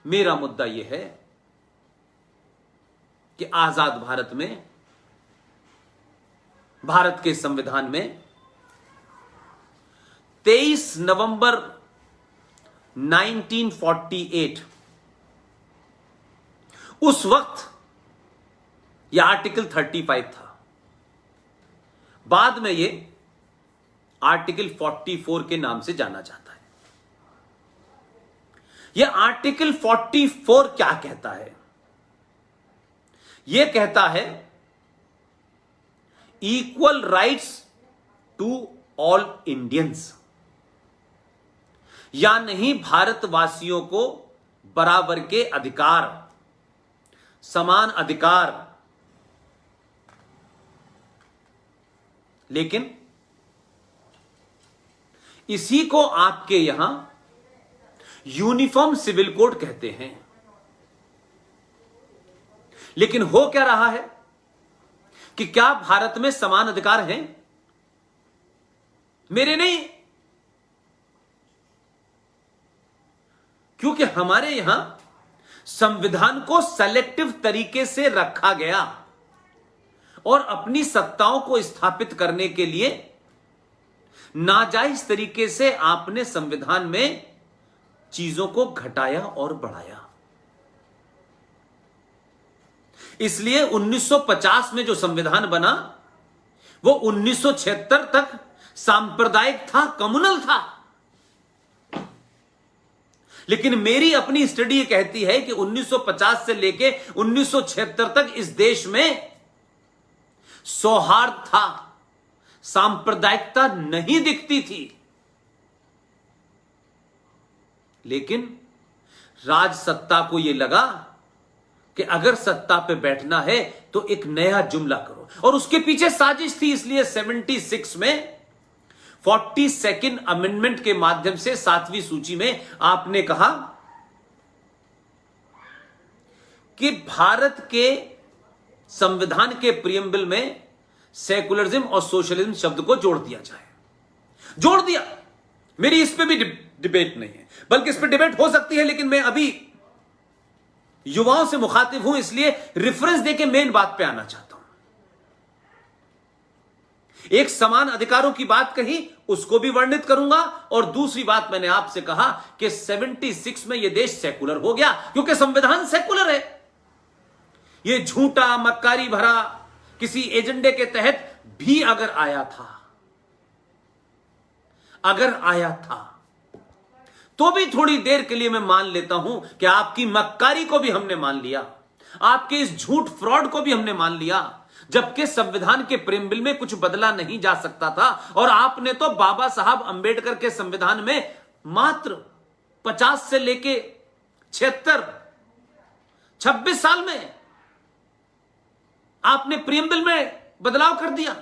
मेरा मुद्दा यह है कि आजाद भारत में, भारत के संविधान में 23 नवंबर 1948 उस वक्त यह आर्टिकल 35 था। बाद में यह आर्टिकल 44 के नाम से जाना जाता है। यह आर्टिकल 44 क्या कहता है? यह कहता है equal rights to all Indians, या नहीं भारतवासियों को बराबर के अधिकार, समान अधिकार। लेकिन इसी को आपके यहां यूनिफॉर्म सिविल कोड कहते हैं। लेकिन हो क्या रहा है कि क्या भारत में समान अधिकार हैं? मेरे नहीं, क्योंकि हमारे यहां संविधान को सेलेक्टिव तरीके से रखा गया और अपनी सत्ताओं को स्थापित करने के लिए नाजायज तरीके से आपने संविधान में चीजों को घटाया और बढ़ाया। इसलिए 1950 में जो संविधान बना वो 1976 तक सांप्रदायिक था, कम्युनल था। लेकिन मेरी अपनी स्टडी कहती है कि 1950 से लेके 1976 तक इस देश में सौहार्द था, सांप्रदायिकता नहीं दिखती थी। लेकिन राज सत्ता को यह लगा कि अगर सत्ता पे बैठना है तो एक नया जुमला करो, और उसके पीछे साजिश थी। इसलिए 76 में 42nd अमेंडमेंट के माध्यम से 7वीं सूची में आपने कहा कि भारत के संविधान के प्रियम्बल में सेकुलरिज्म और सोशलिज्म शब्द को जोड़ दिया जाए। जोड़ दिया। मेरी इस पे भी डिबेट नहीं है, बल्कि इस पे डिबेट हो सकती है, लेकिन मैं अभी युवाओं से मुखातिब हूं, इसलिए रेफरेंस देके मेन बात पे आना चाहता हूं। एक समान अधिकारों की बात कही, उसको भी वर्णित करूंगा, और दूसरी बात मैंने आपसे कहा कि 76 में यह देश सेकुलर हो गया क्योंकि संविधान सेकुलर है। यह झूठा मक्कारी भरा किसी एजेंडे के तहत भी अगर आया था तो भी थोड़ी देर के लिए मैं मान लेता हूं कि आपकी मक्कारी को भी हमने मान लिया, आपके इस झूठ फ्रॉड को भी हमने मान लिया, जबकि संविधान के प्रियम्बल में कुछ बदला नहीं जा सकता था। और आपने तो बाबा साहब अंबेडकर के संविधान में मात्र 50 से लेके 26 साल में आपने प्रियम्बल में बदलाव कर दिया।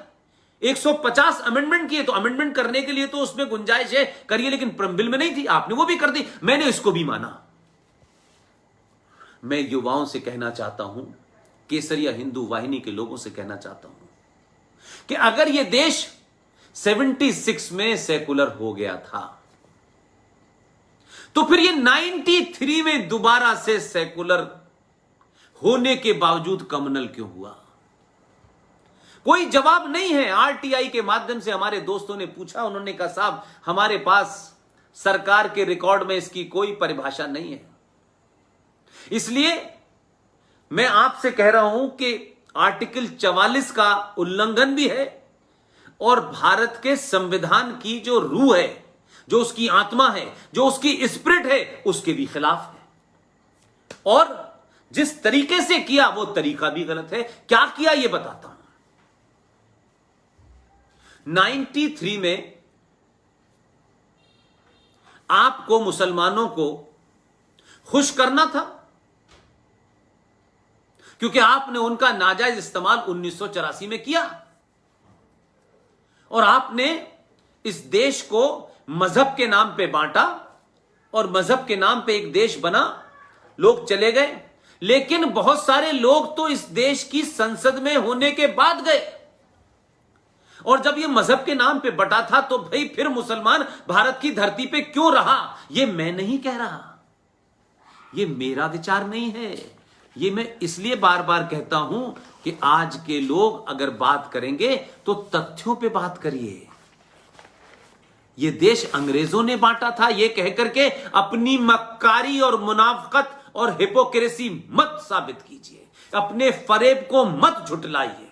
150 अमेंडमेंट किए, तो अमेंडमेंट करने के लिए तो उसमें गुंजाइश है, करिए, लेकिन प्रियम्बल में नहीं थी, आपने वो भी कर दी। मैंने इसको भी माना। मैं युवाओं से कहना चाहता हूं, केसरिया हिंदू वाहिनी के लोगों से कहना चाहता हूं कि अगर यह देश 76 में सेकुलर हो गया था, तो फिर यह 93 में दोबारा से सेकुलर होने के बावजूद कम्युनल क्यों हुआ? कोई जवाब नहीं है। आरटीआई के माध्यम से हमारे दोस्तों ने पूछा, उन्होंने कहा साहब हमारे पास सरकार के रिकॉर्ड में इसकी कोई परिभाषा नहीं है। इसलिए मैं आपसे कह रहा हूं कि आर्टिकल 44 का उल्लंघन भी है, और भारत के संविधान की जो रूह है, जो उसकी आत्मा है, जो उसकी स्पिरिट है, उसके भी खिलाफ है। और जिस तरीके से किया वो तरीका भी गलत है। क्या किया यह बताता हूं। 93 में आपको मुसलमानों को खुश करना था, क्योंकि आपने उनका नाजायज इस्तेमाल 1984 में किया, और आपने इस देश को मजहब के नाम पे बांटा, और मजहब के नाम पे एक देश बना, लोग चले गए। लेकिन बहुत सारे लोग तो इस देश की संसद में होने के बाद गए, और जब यह मजहब के नाम पे बटा था तो भाई फिर मुसलमान भारत की धरती पे क्यों रहा? यह मैं नहीं कह रहा, ये मेरा विचार नहीं है। ये मैं इसलिए बार बार कहता हूं कि आज के लोग अगर बात करेंगे तो तथ्यों पे बात करिए। ये देश अंग्रेजों ने बांटा था, ये कहकर के अपनी मक्कारी और मुनाफकत और हिपोक्रेसी मत साबित कीजिए, अपने फरेब को मत झुटलाइए।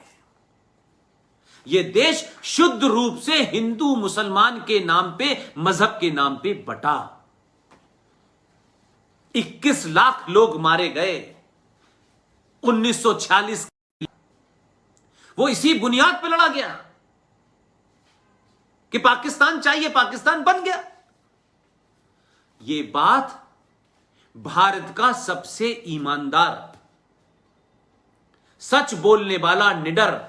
ये देश शुद्ध रूप से हिंदू मुसलमान के नाम पे, मजहब के नाम पे बटा। 21 लाख लोग मारे गए 1946, वो इसी बुनियाद पे लड़ा गया कि पाकिस्तान चाहिए, पाकिस्तान बन गया। ये बात भारत का सबसे ईमानदार, सच बोलने वाला, निडर,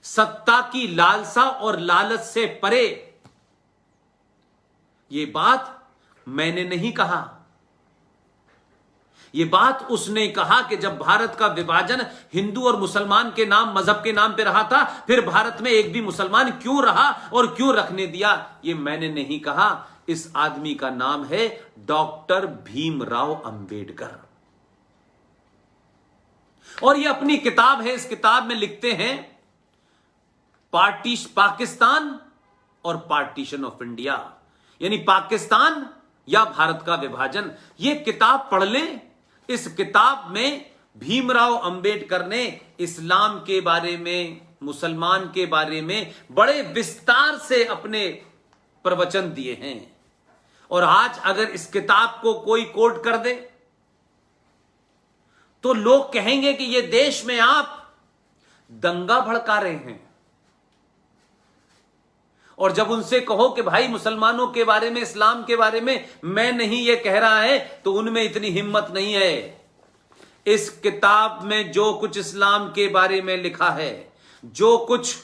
सत्ता की लालसा और लालच से परे, ये बात मैंने नहीं कहा। यह बात उसने कहा कि जब भारत का विभाजन हिंदू और मुसलमान के नाम, मजहब के नाम पे रहा था, फिर भारत में एक भी मुसलमान क्यों रहा और क्यों रखने दिया, यह मैंने नहीं कहा। इस आदमी का नाम है डॉक्टर भीमराव अंबेडकर, और यह अपनी किताब है, इस किताब में लिखते हैं पाकिस्तान और पार्टीशन ऑफ इंडिया, यानी पाकिस्तान या भारत का विभाजन। यह किताब पढ़ लें। इस किताब में भीमराव अंबेडकर ने इस्लाम के बारे में, मुसलमान के बारे में बड़े विस्तार से अपने प्रवचन दिए हैं। और आज अगर इस किताब को कोई कोट कर दे तो लोग कहेंगे कि यह देश में आप दंगा भड़का रहे हैं। और जब उनसे कहो कि भाई मुसलमानों के बारे में, इस्लाम के बारे में मैं नहीं ये कह रहा है, तो उनमें इतनी हिम्मत नहीं है। इस किताब में जो कुछ इस्लाम के बारे में लिखा है, जो कुछ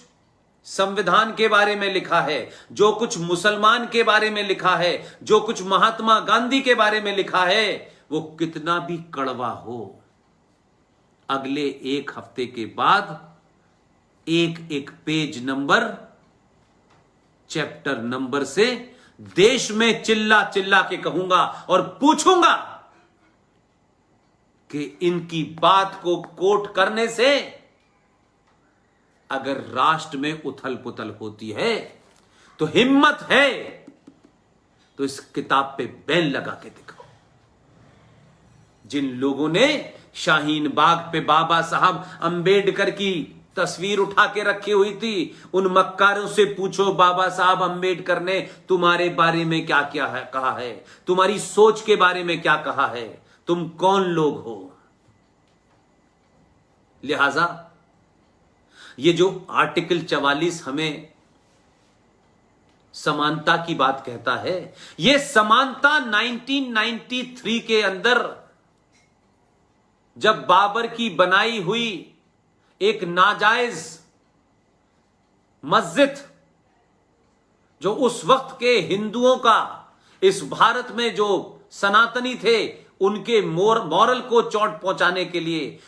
संविधान के बारे में लिखा है, जो कुछ मुसलमान के बारे में लिखा है, जो कुछ महात्मा गांधी के बारे में लिखा है, वो कितना भी कड़वा हो, अगले एक हफ्ते के बाद एक एक पेज नंबर, चैप्टर नंबर से देश में चिल्ला चिल्ला के कहूंगा और पूछूंगा कि इनकी बात को कोट करने से अगर राष्ट्र में उथल पुथल होती है तो हिम्मत है तो इस किताब पे बैन लगा के दिखाओ। जिन लोगों ने शाहीन बाग पे बाबा साहब अंबेडकर की तस्वीर उठा के रखी हुई थी, उन मक्कारों से पूछो बाबा साहब अंबेडकर ने तुम्हारे बारे में क्या क्या है कहा है, तुम्हारी सोच के बारे में क्या कहा है, तुम कौन लोग हो। लिहाजा ये जो आर्टिकल 44 हमें समानता की बात कहता है, यह समानता 1993 के अंदर जब बाबर की बनाई हुई एक नाजायज मस्जिद, जो उस वक्त के हिंदुओं का, इस भारत में जो सनातनी थे, उनके मॉरल को चोट पहुंचाने के लिए,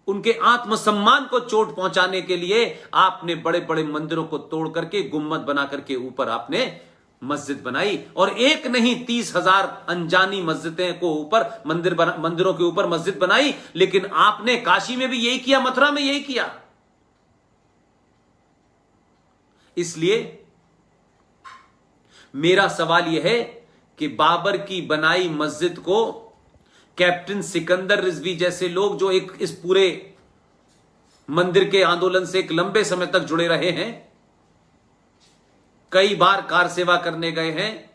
उनके आत्मसम्मान को चोट पहुंचाने के लिए आपने बड़े बड़े मंदिरों को तोड़ करके, गुम्मद बना करके ऊपर आपने मस्जिद बनाई। और एक नहीं 30,000 अनजानी मस्जिदें को ऊपर मंदिरों के ऊपर मस्जिद बनाई। लेकिन आपने काशी में भी यही किया, मथुरा में यही किया। इसलिए मेरा सवाल यह है कि बाबर की बनाई मस्जिद को कैप्टन सिकंदर रिजवी जैसे लोग, जो इस पूरे मंदिर के आंदोलन से एक लंबे समय तक जुड़े रहे हैं, कई बार कार सेवा करने गए हैं,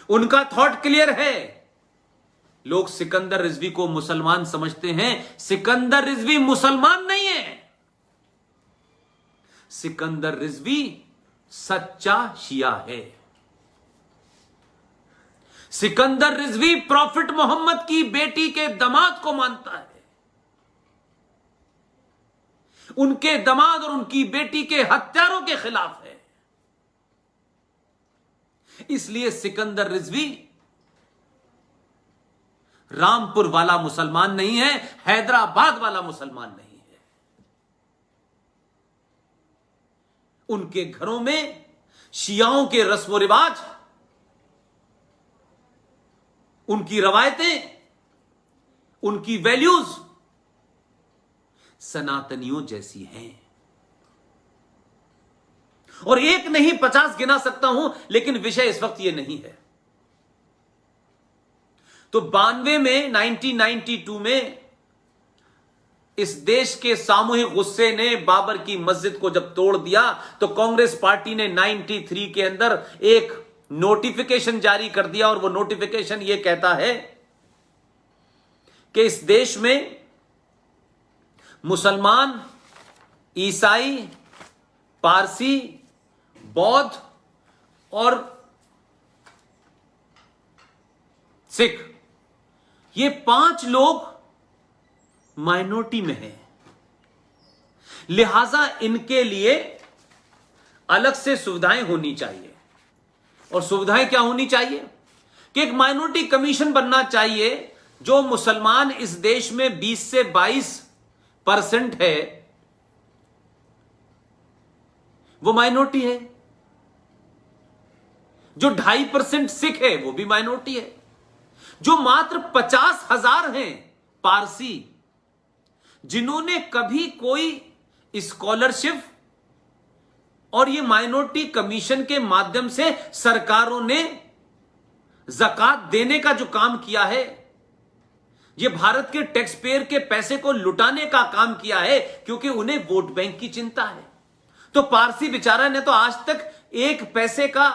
उनका थॉट क्लियर है। लोग सिकंदर रिजवी को मुसलमान समझते हैं। सिकंदर रिजवी मुसलमान नहीं है। सिकंदर रिजवी सच्चा शिया है। सिकंदर रिजवी प्रॉफिट मोहम्मद की बेटी के दामाद को मानता है। उनके दामाद और उनकी बेटी के हत्यारों के खिलाफ है। इसलिए सिकंदर रिजवी रामपुर वाला मुसलमान नहीं है, हैदराबाद वाला मुसलमान नहीं है। उनके घरों में शियाओं के रस्म रिवाज उनकी रवायतें, उनकी वैल्यूज सनातनियों जैसी हैं। और एक नहीं 50 गिना सकता हूं, लेकिन विषय इस वक्त यह नहीं है। तो 92 में 1992 में इस देश के सामूहिक गुस्से ने बाबर की मस्जिद को जब तोड़ दिया, तो कांग्रेस पार्टी ने 93 के अंदर एक नोटिफिकेशन जारी कर दिया, और वो नोटिफिकेशन ये कहता है कि इस देश में मुसलमान, ईसाई, पारसी, बौद्ध और सिख, ये 5 लोग माइनॉरिटी में हैं। लिहाजा इनके लिए अलग से सुविधाएं होनी चाहिए। और सुविधाएं क्या होनी चाहिए? कि एक माइनॉरिटी कमीशन बनना चाहिए। जो मुसलमान इस देश में 20 से 22% है, वो माइनॉरिटी है। जो 2.5% सिख है, वो भी माइनॉरिटी है। जो मात्र 50,000 हैं पारसी, जिन्होंने कभी कोई स्कॉलरशिप और ये माइनॉरिटी कमीशन के माध्यम से सरकारों ने ज़कात देने का जो काम किया है, ये भारत के टैक्स पेयर के पैसे को लुटाने का काम किया है, क्योंकि उन्हें वोट बैंक की चिंता है। तो पारसी बेचारा ने तो आज तक 1 पैसे का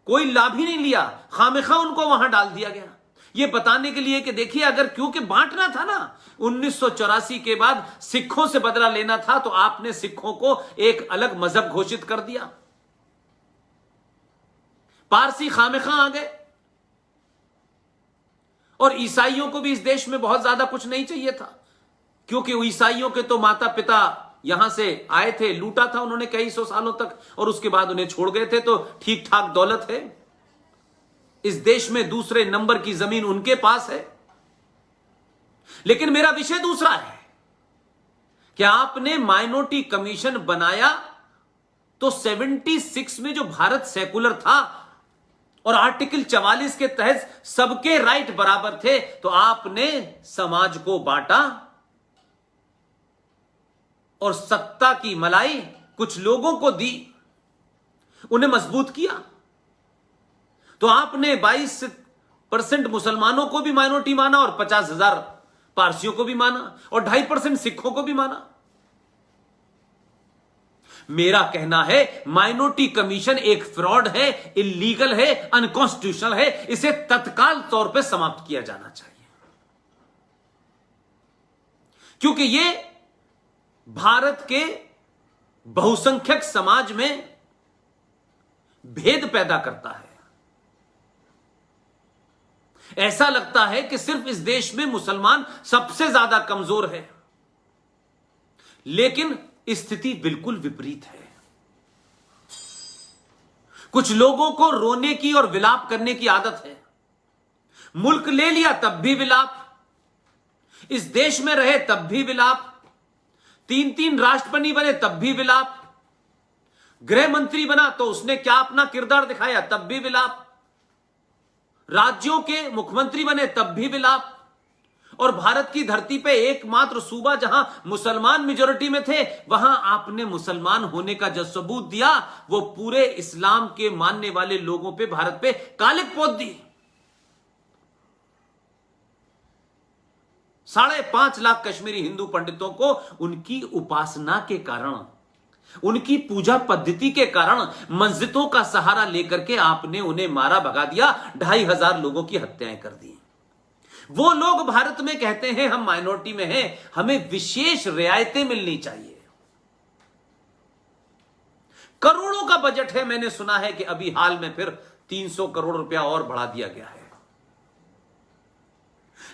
कोई लाभ ही नहीं लिया, खामेखा उनको वहां डाल दिया गया। ये बताने के लिए कि देखिए, अगर क्योंकि बांटना था ना, 1984 के बाद सिखों से बदला लेना था, तो आपने सिखों को एक अलग मजहब घोषित कर दिया। पारसी खामेखा आ गए। और ईसाइयों को भी इस देश में बहुत ज्यादा कुछ नहीं चाहिए था, क्योंकि ईसाइयों के तो माता पिता यहां से आए थे, लूटा था उन्होंने कई 100 सालों तक, और उसके बाद उन्हें छोड़ गए थे, तो ठीक ठाक दौलत है। इस देश में दूसरे नंबर की जमीन उनके पास है। लेकिन मेरा विषय दूसरा है कि आपने माइनॉरिटी कमीशन बनाया, तो 76 में जो भारत सेकुलर था और आर्टिकल 44 के तहत सबके राइट बराबर थे, तो आपने समाज को बांटा और सत्ता की मलाई कुछ लोगों को दी, उन्हें मजबूत किया। तो आपने 22% मुसलमानों को भी माइनॉरिटी माना और 50,000 पारसियों को भी माना और 2.5% सिखों को भी माना। मेरा कहना है माइनॉरिटी कमीशन एक फ्रॉड है, इलीगल है, अनकॉन्स्टिट्यूशनल है। इसे तत्काल तौर पे समाप्त किया जाना चाहिए, क्योंकि यह भारत के बहुसंख्यक समाज में भेद पैदा करता है। ऐसा लगता है कि सिर्फ इस देश में मुसलमान सबसे ज्यादा कमजोर है, लेकिन स्थिति बिल्कुल विपरीत है। कुछ लोगों को रोने की और विलाप करने की आदत है। मुल्क ले लिया तब भी विलाप, इस देश में रहे तब भी विलाप, 3-3 राष्ट्रपति बने तब भी विलाप, गृह मंत्री बना तो उसने क्या अपना किरदार दिखाया तब भी विलाप, राज्यों के मुख्यमंत्री बने तब भी विलाप। और भारत की धरती पे एकमात्र सूबा जहां मुसलमान मेजॉरिटी में थे, वहां आपने मुसलमान होने का जो सबूत दिया, वो पूरे इस्लाम के मानने वाले लोगों पे, भारत पे कालिक पोत दी। 5.5 लाख कश्मीरी हिंदू पंडितों को उनकी उपासना के कारण, उनकी पूजा पद्धति के कारण, मस्जिदों का सहारा लेकर के आपने उन्हें मारा भगा दिया, 2,500 लोगों की हत्याएं कर दी। वो लोग भारत में कहते हैं हम माइनॉरिटी में हैं, हमें विशेष रियायतें मिलनी चाहिए। करोड़ों का बजट है, मैंने सुना है कि अभी हाल में फिर 300 करोड़ रुपया और बढ़ा दिया गया है।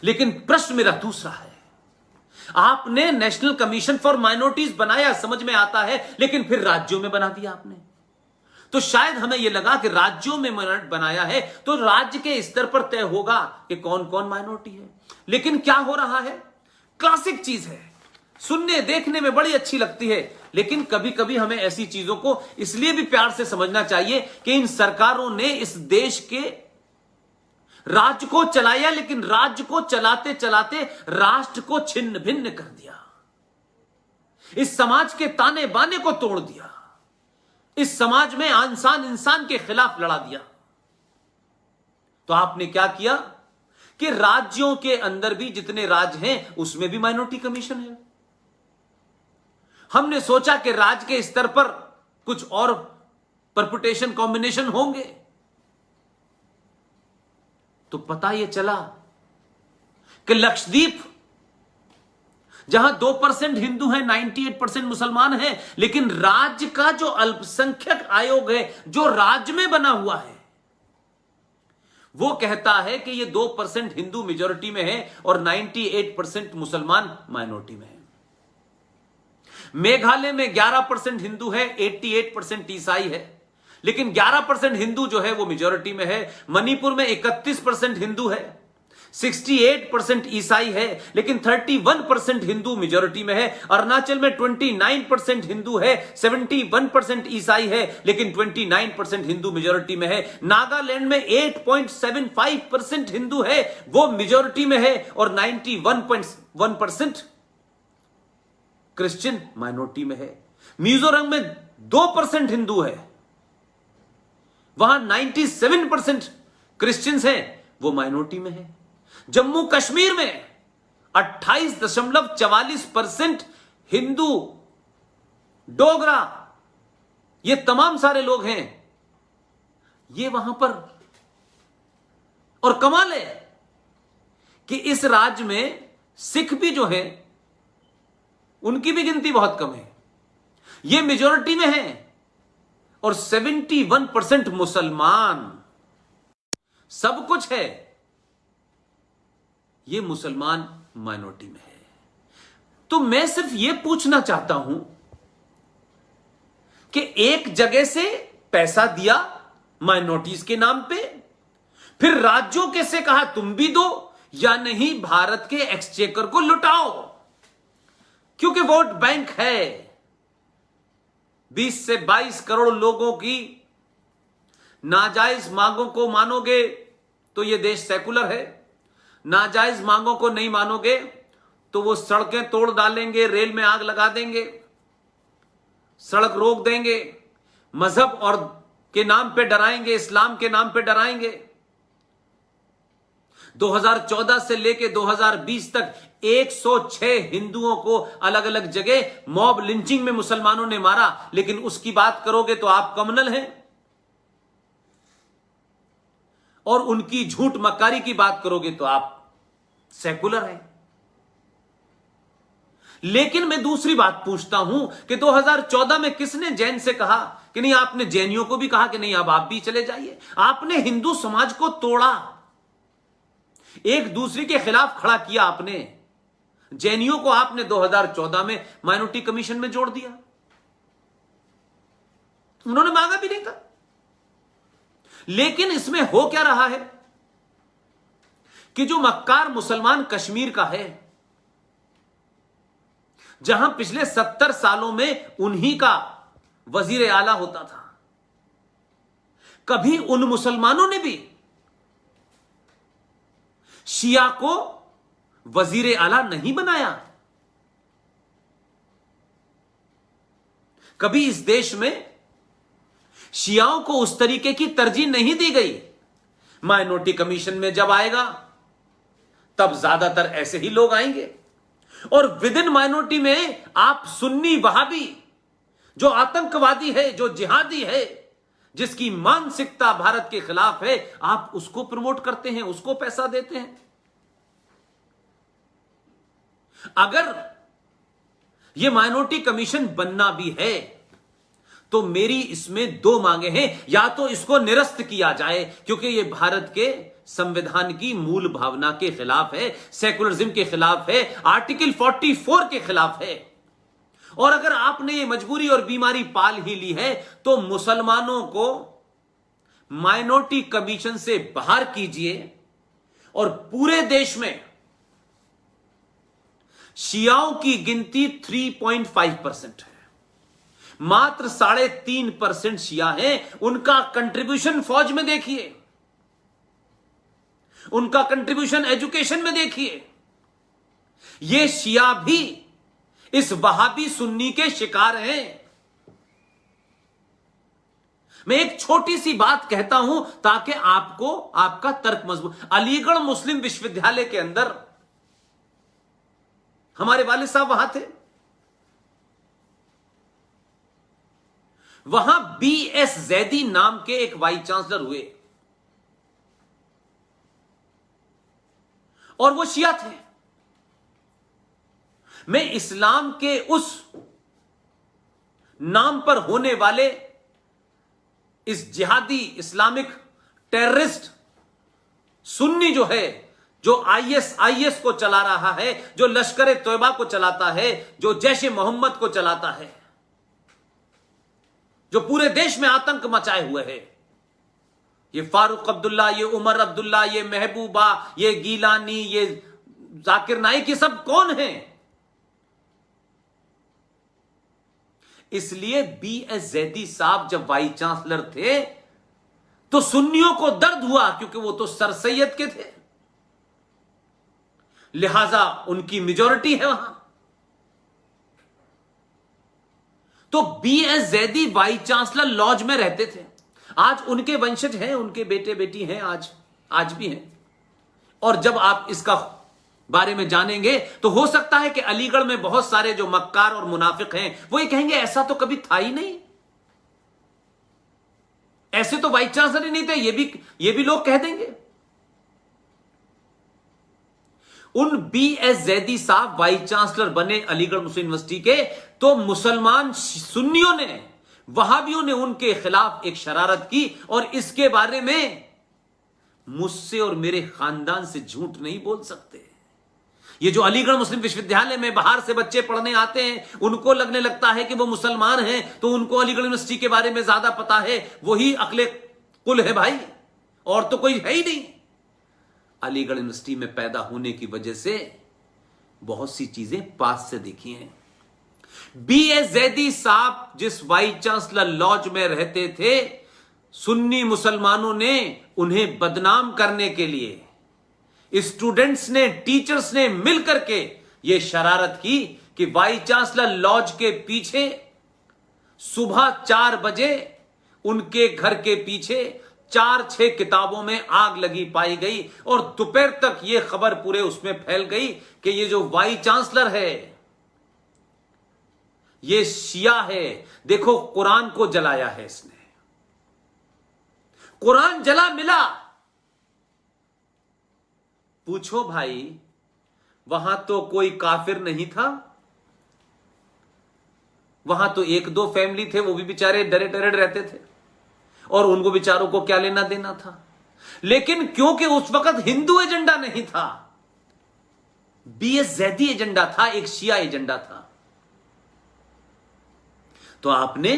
लेकिन प्रश्न मेरा दूसरा है, आपने नेशनल कमीशन फॉर माइनॉरिटीज बनाया, समझ में आता है, लेकिन फिर राज्यों में बना दिया आपने। तो शायद हमें यह लगा कि राज्यों में बनाया है तो राज्य के स्तर पर तय होगा कि कौन कौन माइनॉरिटी है। लेकिन क्या हो रहा है, क्लासिक चीज है, सुनने देखने में बड़ी अच्छी लगती है, लेकिन कभी कभी हमें ऐसी चीजों को इसलिए भी प्यार से समझना चाहिए कि इन सरकारों ने इस देश के राज्य को चलाया, लेकिन राज्य को चलाते चलाते राष्ट्र को छिन्न भिन्न कर दिया, इस समाज के ताने बाने को तोड़ दिया, इस समाज में इंसान इंसान के खिलाफ लड़ा दिया। तो आपने क्या किया कि राज्यों के अंदर भी जितने राज्य हैं उसमें भी माइनॉरिटी कमीशन है। हमने सोचा कि राज्य के स्तर पर कुछ और परपुटेशन कॉम्बिनेशन होंगे, तो पता यह चला कि लक्षद्वीप जहां 2% हिंदू हैं, 98% मुसलमान हैं, लेकिन राज्य का जो अल्पसंख्यक आयोग है जो राज्य में बना हुआ है वो कहता है कि ये 2% हिंदू मेजॉरिटी में है और 98% मुसलमान माइनॉरिटी में है। मेघालय में 11% हिंदू है, 88% ईसाई है, लेकिन 11% हिंदू जो है वो मेजॉरिटी में है। मणिपुर में 31% हिंदू है, 68% ईसाई है, लेकिन 31% हिंदू मेजॉरिटी में है। अरुणाचल में 29% हिंदू है, 71% ईसाई है, लेकिन 29% हिंदू मेजॉरिटी में है। नागालैंड में 8.75% हिंदू है, वो मेजॉरिटी में है, और 91.1% क्रिश्चियन माइनॉरिटी में है। मिजोरम में 2% हिंदू है, वहां 97% क्रिश्चियंस हैं, वो माइनॉरिटी में है। जम्मू कश्मीर में 28.44% हिंदू, डोगरा, ये तमाम सारे लोग हैं, ये वहां पर। और कमाल है कि इस राज्य में सिख भी जो है उनकी भी गिनती बहुत कम है, ये मेजॉरिटी में है। और 71% मुसलमान, सब कुछ है, ये मुसलमान माइनॉरिटी में है। तो मैं सिर्फ यह पूछना चाहता हूं कि एक जगह से पैसा दिया माइनॉरिटीज के नाम पे, फिर राज्यों के से कहा तुम भी दो या नहीं, भारत के एक्सचेकर को लुटाओ, क्योंकि वोट बैंक है। 20 से 22 करोड़ लोगों की नाजायज मांगों को मानोगे तो यह देश सेकुलर है, नाजायज मांगों को नहीं मानोगे तो वो सड़कें तोड़ डालेंगे, रेल में आग लगा देंगे, सड़क रोक देंगे, मजहब और के नाम पे डराएंगे, इस्लाम के नाम पे डराएंगे। 2014 से लेके 2020 तक 106 हिंदुओं को अलग अलग जगह मॉब लिंचिंग में मुसलमानों ने मारा, लेकिन उसकी बात करोगे तो आप कम्युनल हैं, और उनकी झूठ मक्कारी की बात करोगे तो आप सेकुलर हैं। लेकिन मैं दूसरी बात पूछता हूं कि 2014 में किसने जैन से कहा कि नहीं, आपने जैनियों को भी कहा कि नहीं अब आप भी चले जाइए। आपने हिंदू समाज को तोड़ा, एक दूसरे के खिलाफ खड़ा किया आपने। जैनियों को आपने 2014 में माइनॉरिटी कमीशन में जोड़ दिया, उन्होंने मांगा भी नहीं था। लेकिन इसमें हो क्या रहा है कि जो मक्कार मुसलमान कश्मीर का है, जहां पिछले 70 सालों में उन्हीं का वजीर आला होता था, कभी उन मुसलमानों ने भी शिया को वजीर आला नहीं बनाया। कभी इस देश में शियाओं को उस तरीके की तरजीह नहीं दी गई। माइनॉरिटी कमीशन में जब आएगा तब ज्यादातर ऐसे ही लोग आएंगे, और विद इन माइनॉरिटी में आप सुन्नी वहाबी, जो आतंकवादी है, जो जिहादी है, जिसकी मानसिकता भारत के खिलाफ है, आप उसको प्रमोट करते हैं, उसको पैसा देते हैं। अगर यह माइनॉरिटी कमीशन बनना भी है तो मेरी इसमें 2 मांगे हैं। या तो इसको निरस्त किया जाए, क्योंकि यह भारत के संविधान की मूल भावना के खिलाफ है, सेकुलरिज्म के खिलाफ है, आर्टिकल 44 के खिलाफ है। और अगर आपने ये मजबूरी और बीमारी पाल ही ली है तो मुसलमानों को माइनॉरिटी कमीशन से बाहर कीजिए, और पूरे देश में शियाओं की गिनती 3.5% है, मात्र 3.5% शिया हैं। उनका कंट्रीब्यूशन फौज में देखिए, उनका कंट्रीब्यूशन एजुकेशन में देखिए। ये शिया भी इस वहाबी सुन्नी के शिकार हैं। मैं एक छोटी सी बात कहता हूं ताकि आपको आपका तर्क मजबूत। अलीगढ़ मुस्लिम विश्वविद्यालय के अंदर हमारे वालिद साहब वहां थे। वहां BS जैदी नाम के एक वाइस चांसलर हुए और वो शिया थे। मैं इस्लाम के उस नाम पर होने वाले इस जिहादी इस्लामिक टेररिस्ट सुन्नी जो है, जो IS को चला रहा है, जो लश्कर तोयबा को चलाता है, जो जैश मोहम्मद को चलाता है, जो पूरे देश में आतंक मचाए हुए है, ये फारूक अब्दुल्ला, ये उमर अब्दुल्ला, ये महबूबा, ये गीलानी, ये जाकिर नाइक, ये सब कौन हैं? इसलिए BS जैदी साहब जब वाइस चांसलर थे तो सुन्नियों को दर्द हुआ, क्योंकि वो तो सर सैयद के थे, लिहाजा उनकी मेजॉरिटी है वहां। तो BS Zaidi vice chancellor lodge में रहते थे। आज उनके वंशज हैं, उनके बेटे बेटी हैं, आज भी हैं। और जब आप इसका बारे में जानेंगे तो हो सकता है कि अलीगढ़ में बहुत सारे जो मक्कार और मुनाफिक हैं वो ये कहेंगे ऐसा तो कभी था ही नहीं, ऐसे तो वाइस चांसलर ही नहीं थे, ये भी लोग कह देंगे। उन BS जैदी साहब वाइस चांसलर बने अलीगढ़ मुस्लिम यूनिवर्सिटी के, तो मुसलमान सुन्नियों ने, वहाबियों ने उनके खिलाफ एक शरारत की और इसके बारे में मुझसे और मेरे खानदान से झूठ नहीं बोल सकते। ये जो अलीगढ़ मुस्लिम विश्वविद्यालय में बाहर से बच्चे पढ़ने आते हैं, उनको लगने लगता है कि वो मुसलमान हैं तो उनको अलीगढ़ यूनिवर्सिटी के बारे में ज्यादा पता है, वही अक्ले कुल है भाई, और तो कोई है ही नहीं। अलीगढ़ यूनिवर्सिटी में पैदा होने की वजह से बहुत सी चीजें पास से देखी हैं। BS जैदी साहब जिस वाइस चांसलर लॉज में रहते थे, सुन्नी मुसलमानों ने उन्हें बदनाम करने के लिए स्टूडेंट्स ने, टीचर्स ने मिलकर के यह शरारत की कि वाइस चांसलर लॉज के पीछे सुबह 4 बजे उनके घर के पीछे 4-6 किताबों में आग लगी पाई गई और दोपहर तक यह खबर पूरे उसमें फैल गई कि ये जो वाइस चांसलर है ये शिया है। देखो कुरान को जलाया है इसने, कुरान जला मिला। पूछो भाई, वहां तो कोई काफिर नहीं था, वहां तो 1-2 फैमिली थे, वो भी बेचारे डरे डरे रहते थे और उनको बेचारों को क्या लेना देना था। लेकिन क्योंकि उस वक्त हिंदू एजेंडा नहीं था, BS जैदी एजेंडा था, एक शिया एजेंडा था, तो आपने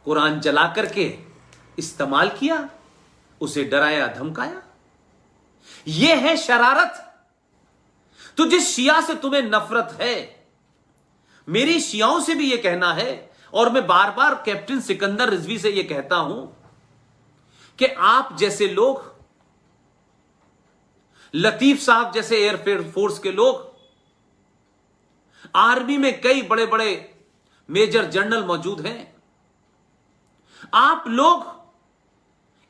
कुरान जला करके इस्तेमाल किया, उसे डराया धमकाया। यह है शरारत। तो जिस शिया से तुम्हें नफरत है, मेरी शियाओं से भी यह कहना है और मैं बार बार कैप्टन सिकंदर रिजवी से यह कहता हूं कि आप जैसे लोग, लतीफ साहब जैसे एयर फोर्स के लोग, आर्मी में कई बड़े बड़े मेजर जनरल मौजूद हैं, आप लोग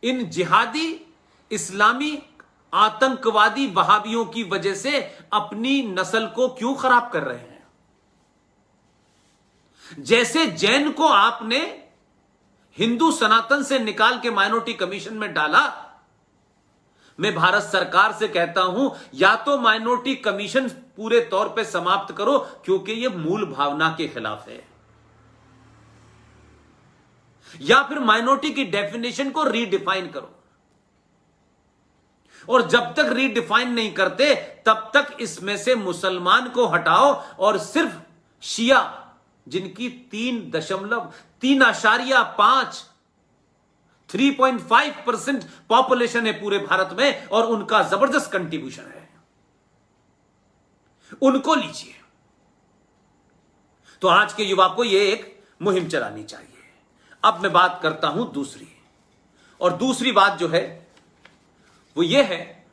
इन जिहादी इस्लामी आतंकवादी वहाबियों की वजह से अपनी नस्ल को क्यों खराब कर रहे हैं? जैसे जैन को आपने हिंदू सनातन से निकाल के माइनॉरिटी कमीशन में डाला, मैं भारत सरकार से कहता हूं या तो माइनॉरिटी कमीशन पूरे तौर पे समाप्त करो क्योंकि यह मूल भावना के खिलाफ है, या फिर माइनॉरिटी की डेफिनेशन को रीडिफाइन करो। और जब तक रीडिफाइन नहीं करते तब तक इसमें से मुसलमान को हटाओ और सिर्फ शिया, जिनकी 3.5% पॉपुलेशन है पूरे भारत में और उनका जबरदस्त कंट्रीब्यूशन है, उनको लीजिए। तो आज के युवा को यह एक मुहिम चलानी चाहिए। अब मैं बात करता हूं दूसरी, और दूसरी बात जो है वो ये है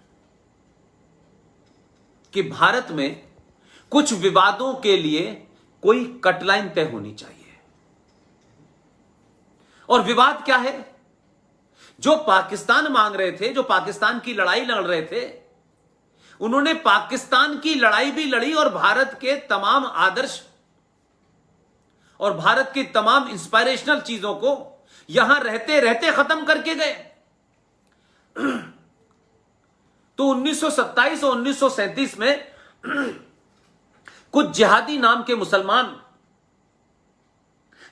कि भारत में कुछ विवादों के लिए कोई कटलाइन तय होनी चाहिए। और विवाद क्या है? जो पाकिस्तान मांग रहे थे, जो पाकिस्तान की लड़ाई लड़ रहे थे, उन्होंने पाकिस्तान की लड़ाई भी लड़ी और भारत के तमाम आदर्श और भारत की तमाम इंस्पायरेशनल चीजों को यहां रहते रहते खत्म करके गए। तो 1927 और 1937 में कुछ जिहादी नाम के मुसलमान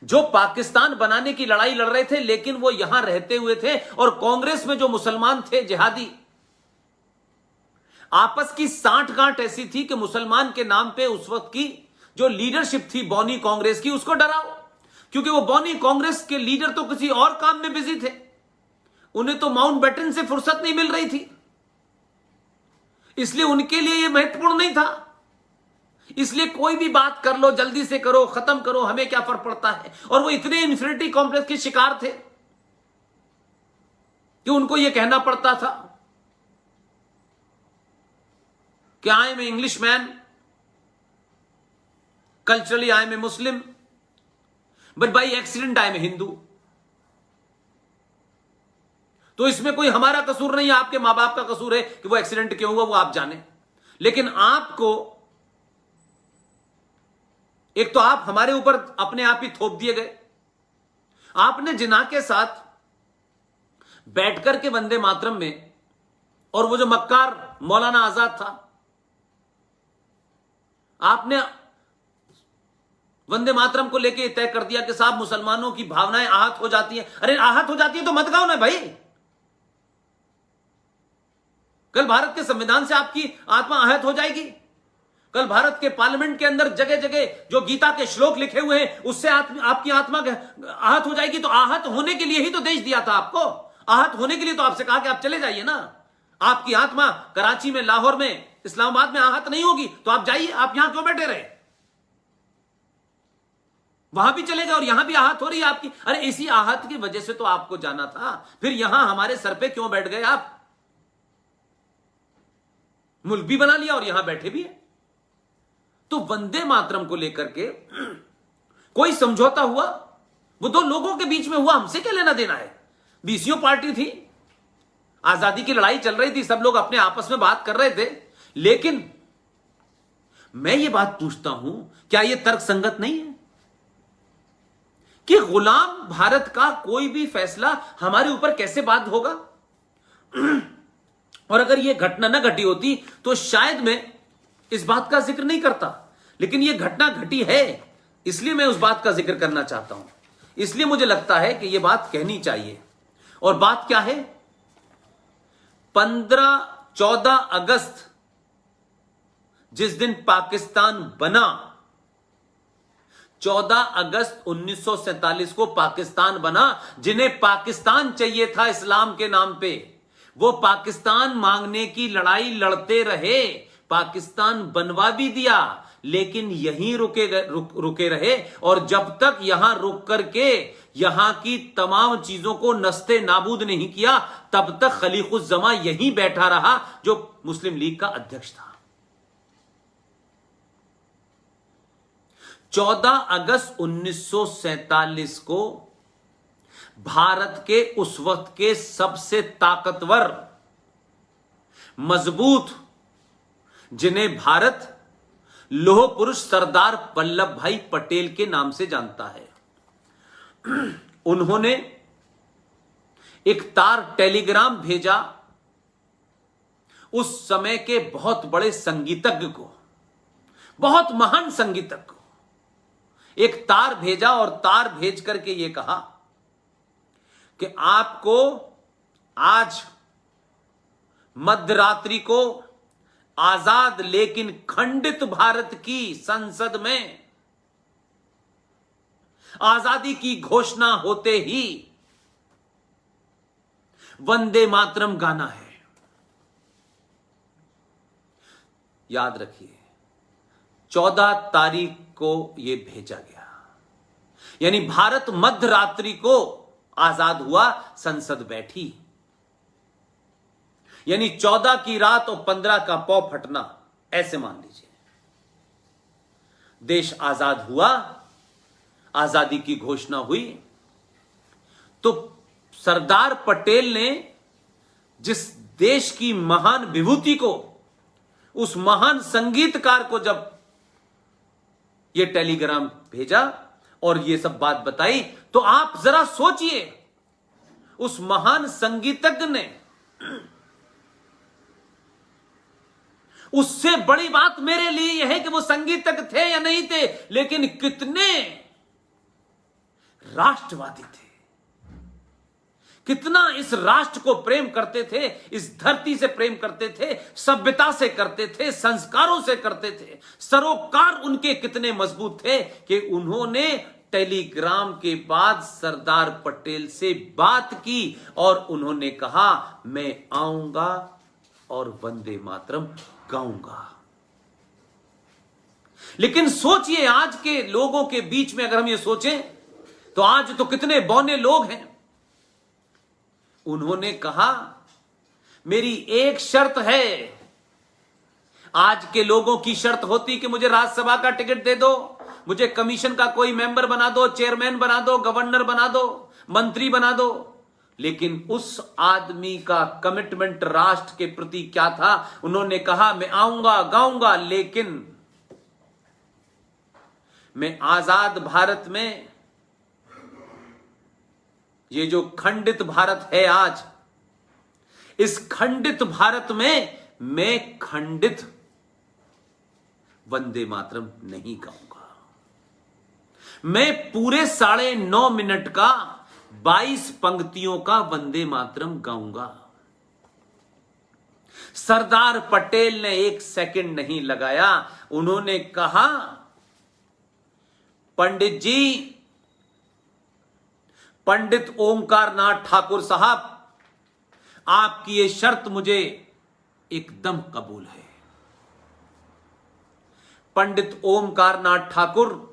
जो पाकिस्तान बनाने की लड़ाई लड़ रहे थे, लेकिन वो यहां रहते हुए थे, और कांग्रेस में जो मुसलमान थे जिहादी, आपस की सांठगांठ ऐसी थी कि मुसलमान के नाम पे उस वक्त की जो लीडरशिप थी बौनी कांग्रेस की, उसको डराओ, क्योंकि वो बौनी कांग्रेस के लीडर तो किसी और काम में बिजी थे, उन्हें तो माउंटबेटन से फुर्सत नहीं मिल रही थी, इसलिए उनके लिए यह महत्वपूर्ण नहीं था। इसलिए कोई भी बात कर लो, जल्दी से करो, खत्म करो, हमें क्या फर्क पड़ता है। और वो इतने इन्फिनिटी कॉम्प्लेक्स के शिकार थे कि उनको यह कहना पड़ता था कि I am a English man, culturally I am a Muslim, but by accident I am a Hindu. तो इसमें कोई हमारा कसूर नहीं है, आपके मां बाप का कसूर है कि वो एक्सीडेंट क्यों हुआ, वो आप जाने। लेकिन आपको, एक तो आप हमारे ऊपर अपने आप ही थोप दिए गए। आपने जिना के साथ बैठकर के वंदे मातरम में, और वो जो मक्कार मौलाना आजाद था, आपने वंदे मातरम को लेके तय कर दिया कि साहब मुसलमानों की भावनाएं आहत हो जाती हैं। अरे आहत हो जाती है तो मत गाओ ना भाई। कल भारत के संविधान से आपकी आत्मा आहत हो जाएगी। कल भारत के पार्लियामेंट के अंदर जगह जगह जो गीता के श्लोक लिखे हुए हैं, उससे आपकी आत्मा आहत हो जाएगी। तो आहत होने के लिए ही तो देश दिया था आपको। आहत होने के लिए तो आपसे कहा कि आप चले जाइए ना। आपकी आत्मा कराची में, लाहौर में, इस्लामाबाद में आहत नहीं होगी तो आप जाइए। आप यहां क्यों बैठे रहे? वहां भी चले गए और यहां भी आहत हो रही है आपकी। अरे इसी आहत की वजह से तो आपको जाना था, फिर यहां हमारे सर पे क्यों बैठ गए आप? मुल्क भी बना लिया और यहां बैठे भी है। तो वंदे मातरम को लेकर के कोई समझौता हुआ, वो दो लोगों के बीच में हुआ, हमसे क्या लेना देना है। बीसीओ पार्टी थी, आजादी की लड़ाई चल रही थी, सब लोग अपने आपस में बात कर रहे थे। लेकिन मैं ये बात पूछता हूं, क्या यह तर्क संगत नहीं है कि गुलाम भारत का कोई भी फैसला हमारे ऊपर कैसे बाध्य होगा? और अगर यह घटना न घटी होती तो शायद मैं इस बात का जिक्र नहीं करता, लेकिन यह घटना घटी है, इसलिए मैं उस बात का जिक्र करना चाहता हूं। इसलिए मुझे लगता है कि यह बात कहनी चाहिए। और बात क्या है? 14 अगस्त जिस दिन पाकिस्तान बना, 14 अगस्त 1947 को पाकिस्तान बना। जिन्हें पाकिस्तान चाहिए था इस्लाम के नाम पे, वो पाकिस्तान मांगने की लड़ाई लड़ते रहे। पाकिस्तान बनवा भी दिया, लेकिन यहीं रुके रहे। और जब तक यहां रुक करके यहां की तमाम चीजों को नस्ते नाबूद नहीं किया, तब तक खलीकुज्जमा यहीं बैठा रहा, जो मुस्लिम लीग का अध्यक्ष था। 14 अगस्त 1947 को भारत के उस वक्त के सबसे ताकतवर, मजबूत, जिन्हें भारत लोह पुरुष सरदार वल्लभ भाई पटेल के नाम से जानता है, उन्होंने एक तार टेलीग्राम भेजा उस समय के बहुत बड़े संगीतज्ञ को, बहुत महान संगीतज्ञ को एक तार भेजा, और तार भेज करके यह कहा कि आपको आज मध्यरात्रि को आजाद लेकिन खंडित भारत की संसद में आजादी की घोषणा होते ही वंदे मातरम गाना है। याद रखिए, 14 तारीख को यह भेजा गया, यानी भारत मध्यरात्रि को आजाद हुआ, संसद बैठी, यानी 14 की रात और 15 का पौ फटना, ऐसे मान लीजिए देश आजाद हुआ, आजादी की घोषणा हुई, तो सरदार पटेल ने जिस देश की महान विभूति को, उस महान संगीतकार को जब ये टेलीग्राम भेजा और ये सब बात बताई, तो आप जरा सोचिए, उस महान संगीतज्ञ ने, उससे बड़ी बात मेरे लिए यह है कि वो संगीतज्ञ थे या नहीं थे, लेकिन कितने राष्ट्रवादी थे, कितना इस राष्ट्र को प्रेम करते थे, इस धरती से प्रेम करते थे, सभ्यता से करते थे, संस्कारों से करते थे। सरोकार उनके कितने मजबूत थे कि उन्होंने टेलीग्राम के बाद सरदार पटेल से बात की और उन्होंने कहा मैं आऊंगा और वंदे मातरम गाऊंगा। लेकिन सोचिए, आज के लोगों के बीच में अगर हम ये सोचें तो आज तो कितने बौने लोग हैं। उन्होंने कहा मेरी एक शर्त है। आज के लोगों की शर्त होती कि मुझे राज्यसभा का टिकट दे दो, मुझे कमीशन का कोई मेंबर बना दो, चेयरमैन बना दो, गवर्नर बना दो, मंत्री बना दो। लेकिन उस आदमी का कमिटमेंट राष्ट्र के प्रति क्या था? उन्होंने कहा मैं आऊंगा, गाऊंगा, लेकिन मैं आजाद भारत में, ये जो खंडित भारत है आज, इस खंडित भारत में मैं खंडित वंदे मातरम नहीं गाऊंगा। मैं पूरे 9.5 मिनट का 22 पंक्तियों का वंदे मातरम गाऊंगा। सरदार पटेल ने एक सेकंड नहीं लगाया। उन्होंने कहा पंडित जी, पंडित ओंकार नाथ ठाकुर साहब, आपकी ये शर्त मुझे एकदम कबूल है। पंडित ओंकार नाथ ठाकुर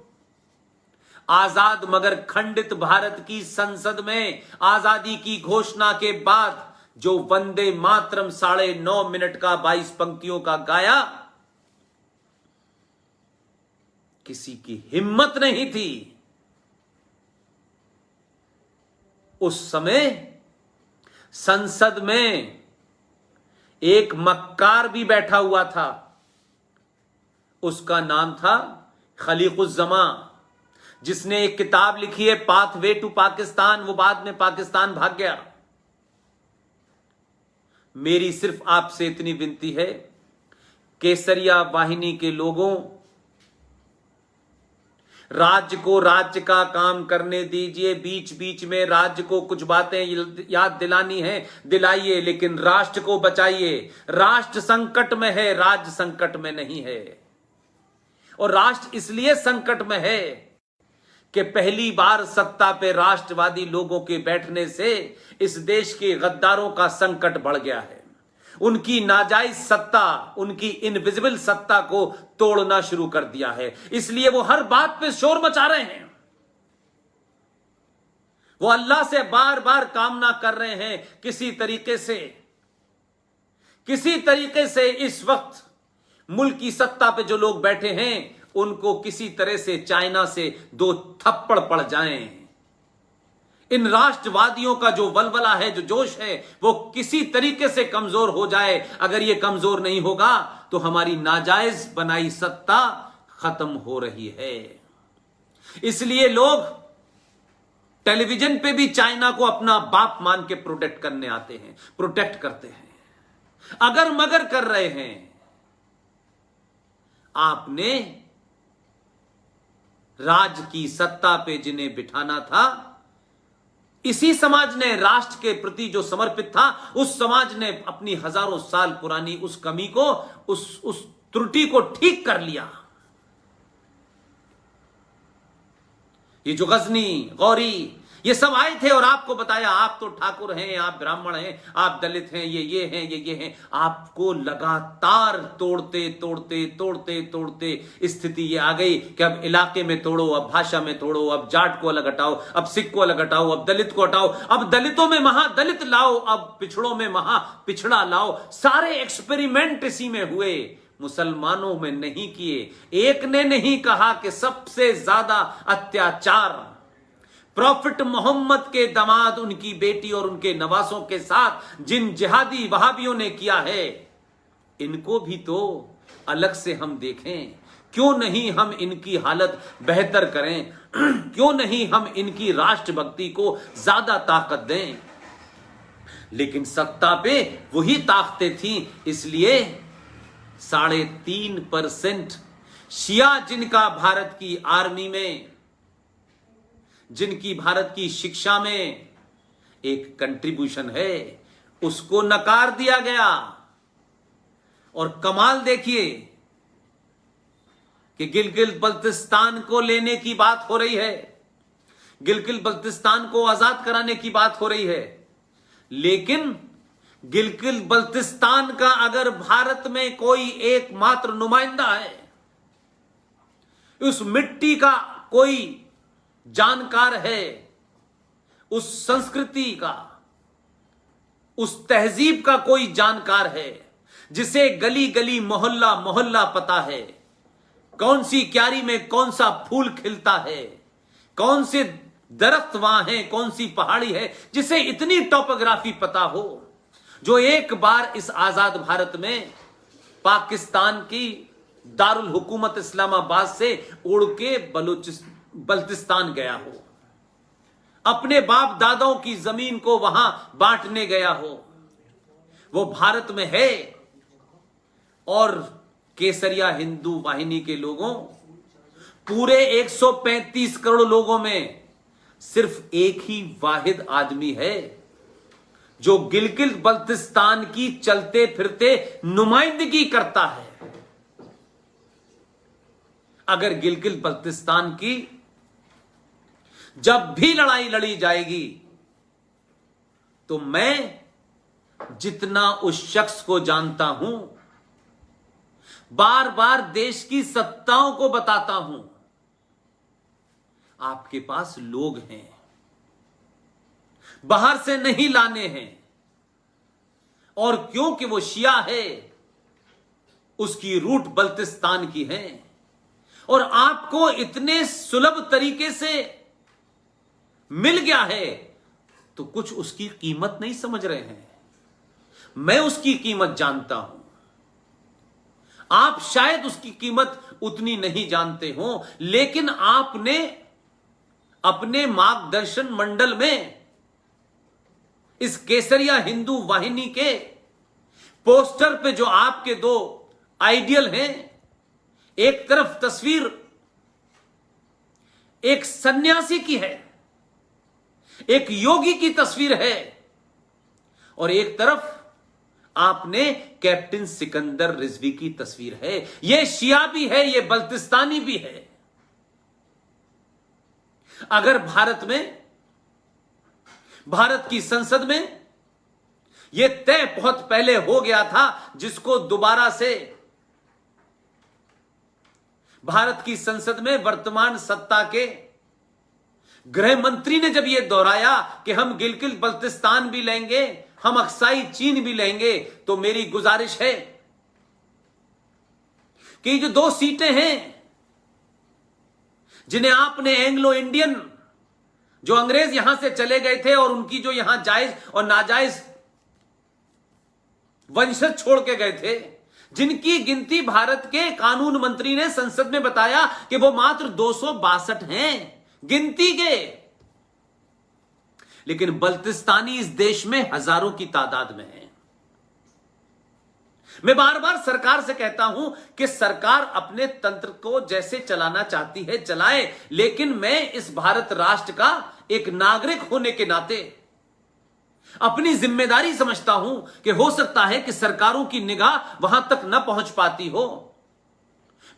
आजाद मगर खंडित भारत की संसद में आजादी की घोषणा के बाद जो वंदे मातरम 9.5 मिनट का 22 पंक्तियों का गाया, किसी की हिम्मत नहीं थी। उस समय संसद में एक मक्कार भी बैठा हुआ था, उसका नाम था खलीकुज़्ज़मा, जिसने एक किताब लिखी है पाथवे टू पाकिस्तान। वो बाद में पाकिस्तान भाग गया। मेरी सिर्फ आपसे इतनी विनती है, केसरिया वाहिनी के लोगों, राज्य को राज्य का काम करने दीजिए। बीच बीच में राज्य को कुछ बातें याद दिलानी है, दिलाइए, लेकिन राष्ट्र को बचाइए। राष्ट्र संकट में है, राज्य संकट में नहीं है। और राष्ट्र इसलिए संकट में है कि पहली बार सत्ता पे राष्ट्रवादी लोगों के बैठने से इस देश के गद्दारों का संकट बढ़ गया है। उनकी नाजायज सत्ता, उनकी इनविजिबल सत्ता को तोड़ना शुरू कर दिया है। इसलिए वो हर बात पे शोर मचा रहे हैं। वो अल्लाह से बार बार कामना कर रहे हैं किसी तरीके से इस वक्त मुल्क की सत्ता पे जो लोग बैठे हैं उनको किसी तरह से चाइना से 2 थप्पड़ पड़ जाएं। इन राष्ट्रवादियों का जो वलवला है, जो जोश है, वो किसी तरीके से कमजोर हो जाए। अगर ये कमजोर नहीं होगा तो हमारी नाजायज बनाई सत्ता खत्म हो रही है। इसलिए लोग टेलीविजन पे भी चाइना को अपना बाप मान के प्रोटेक्ट करते हैं, अगर मगर कर रहे हैं। आपने राज की सत्ता पे जिन्हें बिठाना था, इसी समाज ने राष्ट्र के प्रति जो समर्पित था, उस समाज ने अपनी हजारों साल पुरानी उस कमी को, उस त्रुटि को ठीक कर लिया। ये जो गजनी, गौरी, ये सब आए थे और आपको बताया आप तो ठाकुर हैं, आप ब्राह्मण हैं, आप दलित हैं, ये हैं, ये हैं। आपको लगातार तोड़ते स्थिति ये आ गई कि अब इलाके में तोड़ो, अब भाषा में तोड़ो, अब जाट को अलग हटाओ, अब सिख को अलग हटाओ, अब दलित को हटाओ, अब दलितों में महादलित लाओ, अब पिछड़ों में महा पिछड़ा लाओ। सारे एक्सपेरिमेंट इसी में हुए। मुसलमानों में नहीं किए। एक ने नहीं कहा कि सबसे ज्यादा अत्याचार प्रॉफिट मोहम्मद के दामाद, उनकी बेटी और उनके नवासों के साथ जिन जिहादी वहाबियों ने किया है, इनको भी तो अलग से हम देखें। क्यों नहीं हम इनकी हालत बेहतर करें? क्यों नहीं हम इनकी राष्ट्रभक्ति को ज्यादा ताकत दें? लेकिन सत्ता पे वही ताकतें थी, इसलिए 3.5% शिया जिनका भारत की आर्मी में, जिनकी भारत की शिक्षा में एक कंट्रीब्यूशन है, उसको नकार दिया गया। और कमाल देखिए कि गिलगित बल्तिस्तान को लेने की बात हो रही है, गिलगित बल्तिस्तान को आजाद कराने की बात हो रही है, लेकिन गिलगित बल्तिस्तान का अगर भारत में कोई एकमात्र नुमाइंदा है, उस मिट्टी का कोई जानकार है, उस संस्कृति का, उस तहजीब का कोई जानकार है, जिसे गली गली मोहल्ला मोहल्ला पता है, कौन सी क्यारी में कौन सा फूल खिलता है, कौन से दरख्त वहां है, कौन सी पहाड़ी है, जिसे इतनी टोपोग्राफी पता हो, जो एक बार इस आजाद भारत में पाकिस्तान की दारुल हुकूमत इस्लामाबाद से उड़ के बल्तिस्तान गया हो, अपने बाप दादाओं की जमीन को वहां बांटने गया हो, वो भारत में है। और केसरिया हिंदू वाहिनी के लोगों, पूरे 135 करोड़ लोगों में सिर्फ एक ही वाहिद आदमी है जो गिलगित बल्तिस्तान की चलते फिरते नुमाइंदगी करता है। अगर गिलगित बल्तिस्तान की जब भी लड़ाई लड़ी जाएगी, तो मैं जितना उस शख्स को जानता हूं, बार बार देश की सत्ताओं को बताता हूं, आपके पास लोग हैं, बाहर से नहीं लाने हैं। और क्योंकि वो शिया है, उसकी रूट बल्तिस्तान की है, और आपको इतने सुलभ तरीके से मिल गया है, तो कुछ उसकी कीमत नहीं समझ रहे हैं। मैं उसकी कीमत जानता हूं, आप शायद उसकी कीमत उतनी नहीं जानते हो, लेकिन आपने अपने मार्गदर्शन मंडल में इस केसरिया हिंदू वाहिनी के पोस्टर पे जो आपके दो आइडियल हैं, एक तरफ तस्वीर एक सन्यासी की है, एक योगी की तस्वीर है, और एक तरफ आपने कैप्टन सिकंदर रिजवी की तस्वीर है। यह शिया भी है, यह बल्तिस्तानी भी है। अगर भारत की संसद में यह तय बहुत पहले हो गया था, जिसको दोबारा से भारत की संसद में वर्तमान सत्ता के गृह मंत्री ने जब यह दोहराया कि हम गिलगित बल्तिस्तान भी लेंगे, हम अक्साई चीन भी लेंगे, तो मेरी गुजारिश है कि जो 2 सीटें हैं जिन्हें आपने एंग्लो इंडियन, जो अंग्रेज यहां से चले गए थे और उनकी जो यहां जायज और नाजायज वंशज छोड़ के गए थे, जिनकी गिनती भारत के कानून मंत्री ने संसद में बताया कि वो मात्र 262 हैं गिनती के, लेकिन बल्तिस्तानी इस देश में हजारों की तादाद में है। मैं बार बार सरकार से कहता हूं कि सरकार अपने तंत्र को जैसे चलाना चाहती है चलाए, लेकिन मैं इस भारत राष्ट्र का एक नागरिक होने के नाते अपनी जिम्मेदारी समझता हूं कि हो सकता है कि सरकारों की निगाह वहां तक न पहुंच पाती हो।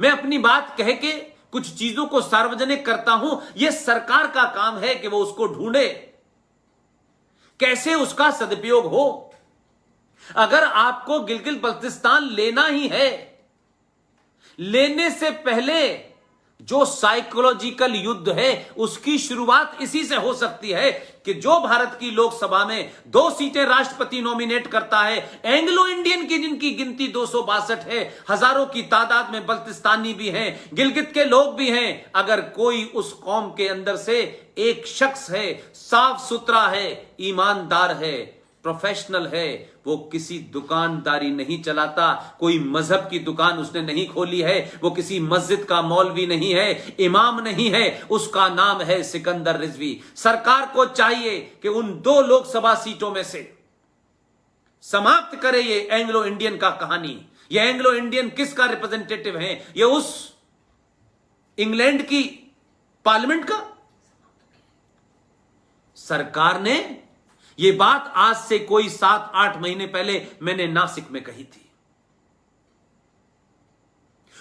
मैं अपनी बात कह के कुछ चीजों को सार्वजनिक करता हूं, यह सरकार का काम है कि वो उसको ढूंढे, कैसे उसका सदुपयोग हो। अगर आपको गिलगित बल्तिस्तान लेना ही है, लेने से पहले जो साइकोलॉजिकल युद्ध है उसकी शुरुआत इसी से हो सकती है कि जो भारत की लोकसभा में 2 सीटें राष्ट्रपति नॉमिनेट करता है, एंग्लो इंडियन की जिनकी गिनती 262 है, हजारों की तादाद में बल्तिस्तानी भी हैं, गिलगित के लोग भी हैं, अगर कोई उस कौम के अंदर से एक शख्स है, साफ सुथरा है, ईमानदार है, प्रोफेशनल है, वो किसी दुकानदारी नहीं चलाता, कोई मजहब की दुकान उसने नहीं खोली है, वो किसी मस्जिद का मौलवी नहीं है, इमाम नहीं है, उसका नाम है सिकंदर रिजवी। सरकार को चाहिए कि उन 2 लोकसभा सीटों में से समाप्त करे ये एंग्लो इंडियन का कहानी। ये एंग्लो इंडियन किसका रिप्रेजेंटेटिव है? ये उस इंग्लैंड की पार्लियामेंट का। सरकार ने ये बात आज से कोई 7-8 महीने पहले मैंने नासिक में कही थी,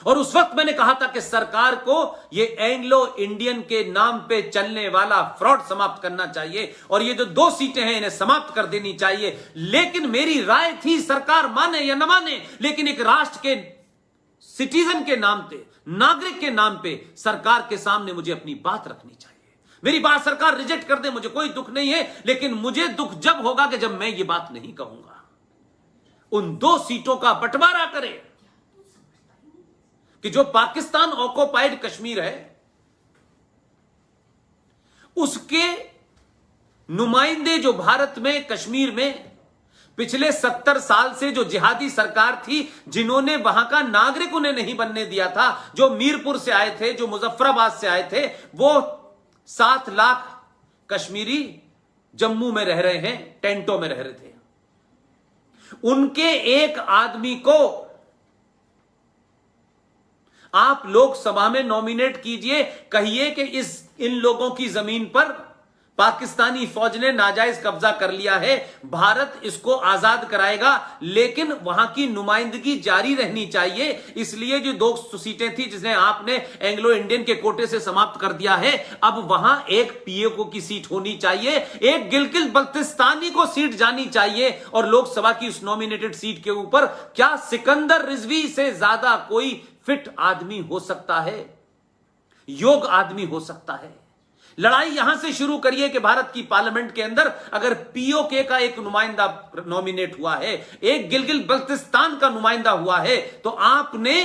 और उस वक्त मैंने कहा था कि सरकार को ये एंग्लो इंडियन के नाम पे चलने वाला फ्रॉड समाप्त करना चाहिए, और ये जो 2 सीटें हैं इन्हें समाप्त कर देनी चाहिए। लेकिन मेरी राय थी, सरकार माने या न माने, लेकिन एक राष्ट्र के सिटीजन के नाम पे, नागरिक के नाम पे सरकार के सामने मुझे अपनी बात रखनी चाहिए। मेरी बात सरकार रिजेक्ट कर दे, मुझे कोई दुख नहीं है, लेकिन मुझे दुख जब होगा कि जब मैं ये बात नहीं कहूंगा। उन 2 सीटों का बंटवारा करे कि जो पाकिस्तान ऑक्युपाइड कश्मीर है उसके नुमाइंदे जो भारत में कश्मीर में पिछले 70 साल से जो जिहादी सरकार थी, जिन्होंने वहां का नागरिक उन्हें नहीं बनने दिया था, जो मीरपुर से आए थे, जो मुजफ्फराबाद से आए थे, वो 7 लाख कश्मीरी जम्मू में रह रहे हैं, टेंटों में रह रहे थे। उनके एक आदमी को आप लोकसभा में नॉमिनेट कीजिए, कहिए कि इन लोगों की जमीन पर पाकिस्तानी फौज ने नाजायज कब्जा कर लिया है, भारत इसको आजाद कराएगा, लेकिन वहां की नुमाइंदगी जारी रहनी चाहिए। इसलिए जो 2 सीटें थी जिसने आपने एंग्लो इंडियन के कोटे से समाप्त कर दिया है, अब वहां एक पीओके की सीट होनी चाहिए, एक गिलगित बल्तिस्तानी को सीट जानी चाहिए, और लोकसभा की उस नॉमिनेटेड सीट के ऊपर क्या सिकंदर रिजवी से ज्यादा कोई फिट आदमी हो सकता है, योग्य आदमी हो सकता है? लड़ाई यहां से शुरू करिए कि भारत की पार्लियामेंट के अंदर अगर पीओके का एक नुमाइंदा नॉमिनेट हुआ है, एक गिलगित बल्तिस्तान का नुमाइंदा हुआ है, तो आपने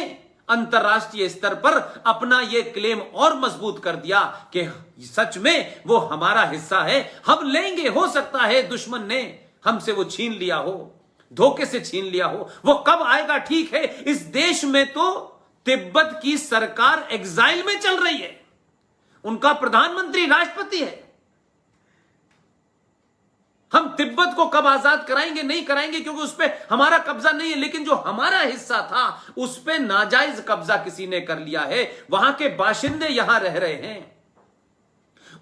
अंतरराष्ट्रीय स्तर पर अपना यह क्लेम और मजबूत कर दिया कि सच में वो हमारा हिस्सा है, हम लेंगे। हो सकता है दुश्मन ने हमसे वो छीन लिया हो, धोखे से छीन लिया हो, वो कब आएगा ठीक है। इस देश में तो तिब्बत की सरकार एग्जाइल में चल रही है, उनका प्रधानमंत्री राष्ट्रपति है। हम तिब्बत को कब आजाद कराएंगे? नहीं कराएंगे, क्योंकि उस पर हमारा कब्जा नहीं है, लेकिन जो हमारा हिस्सा था उस पर नाजायज कब्जा किसी ने कर लिया है, वहां के बाशिंदे यहां रह रहे हैं।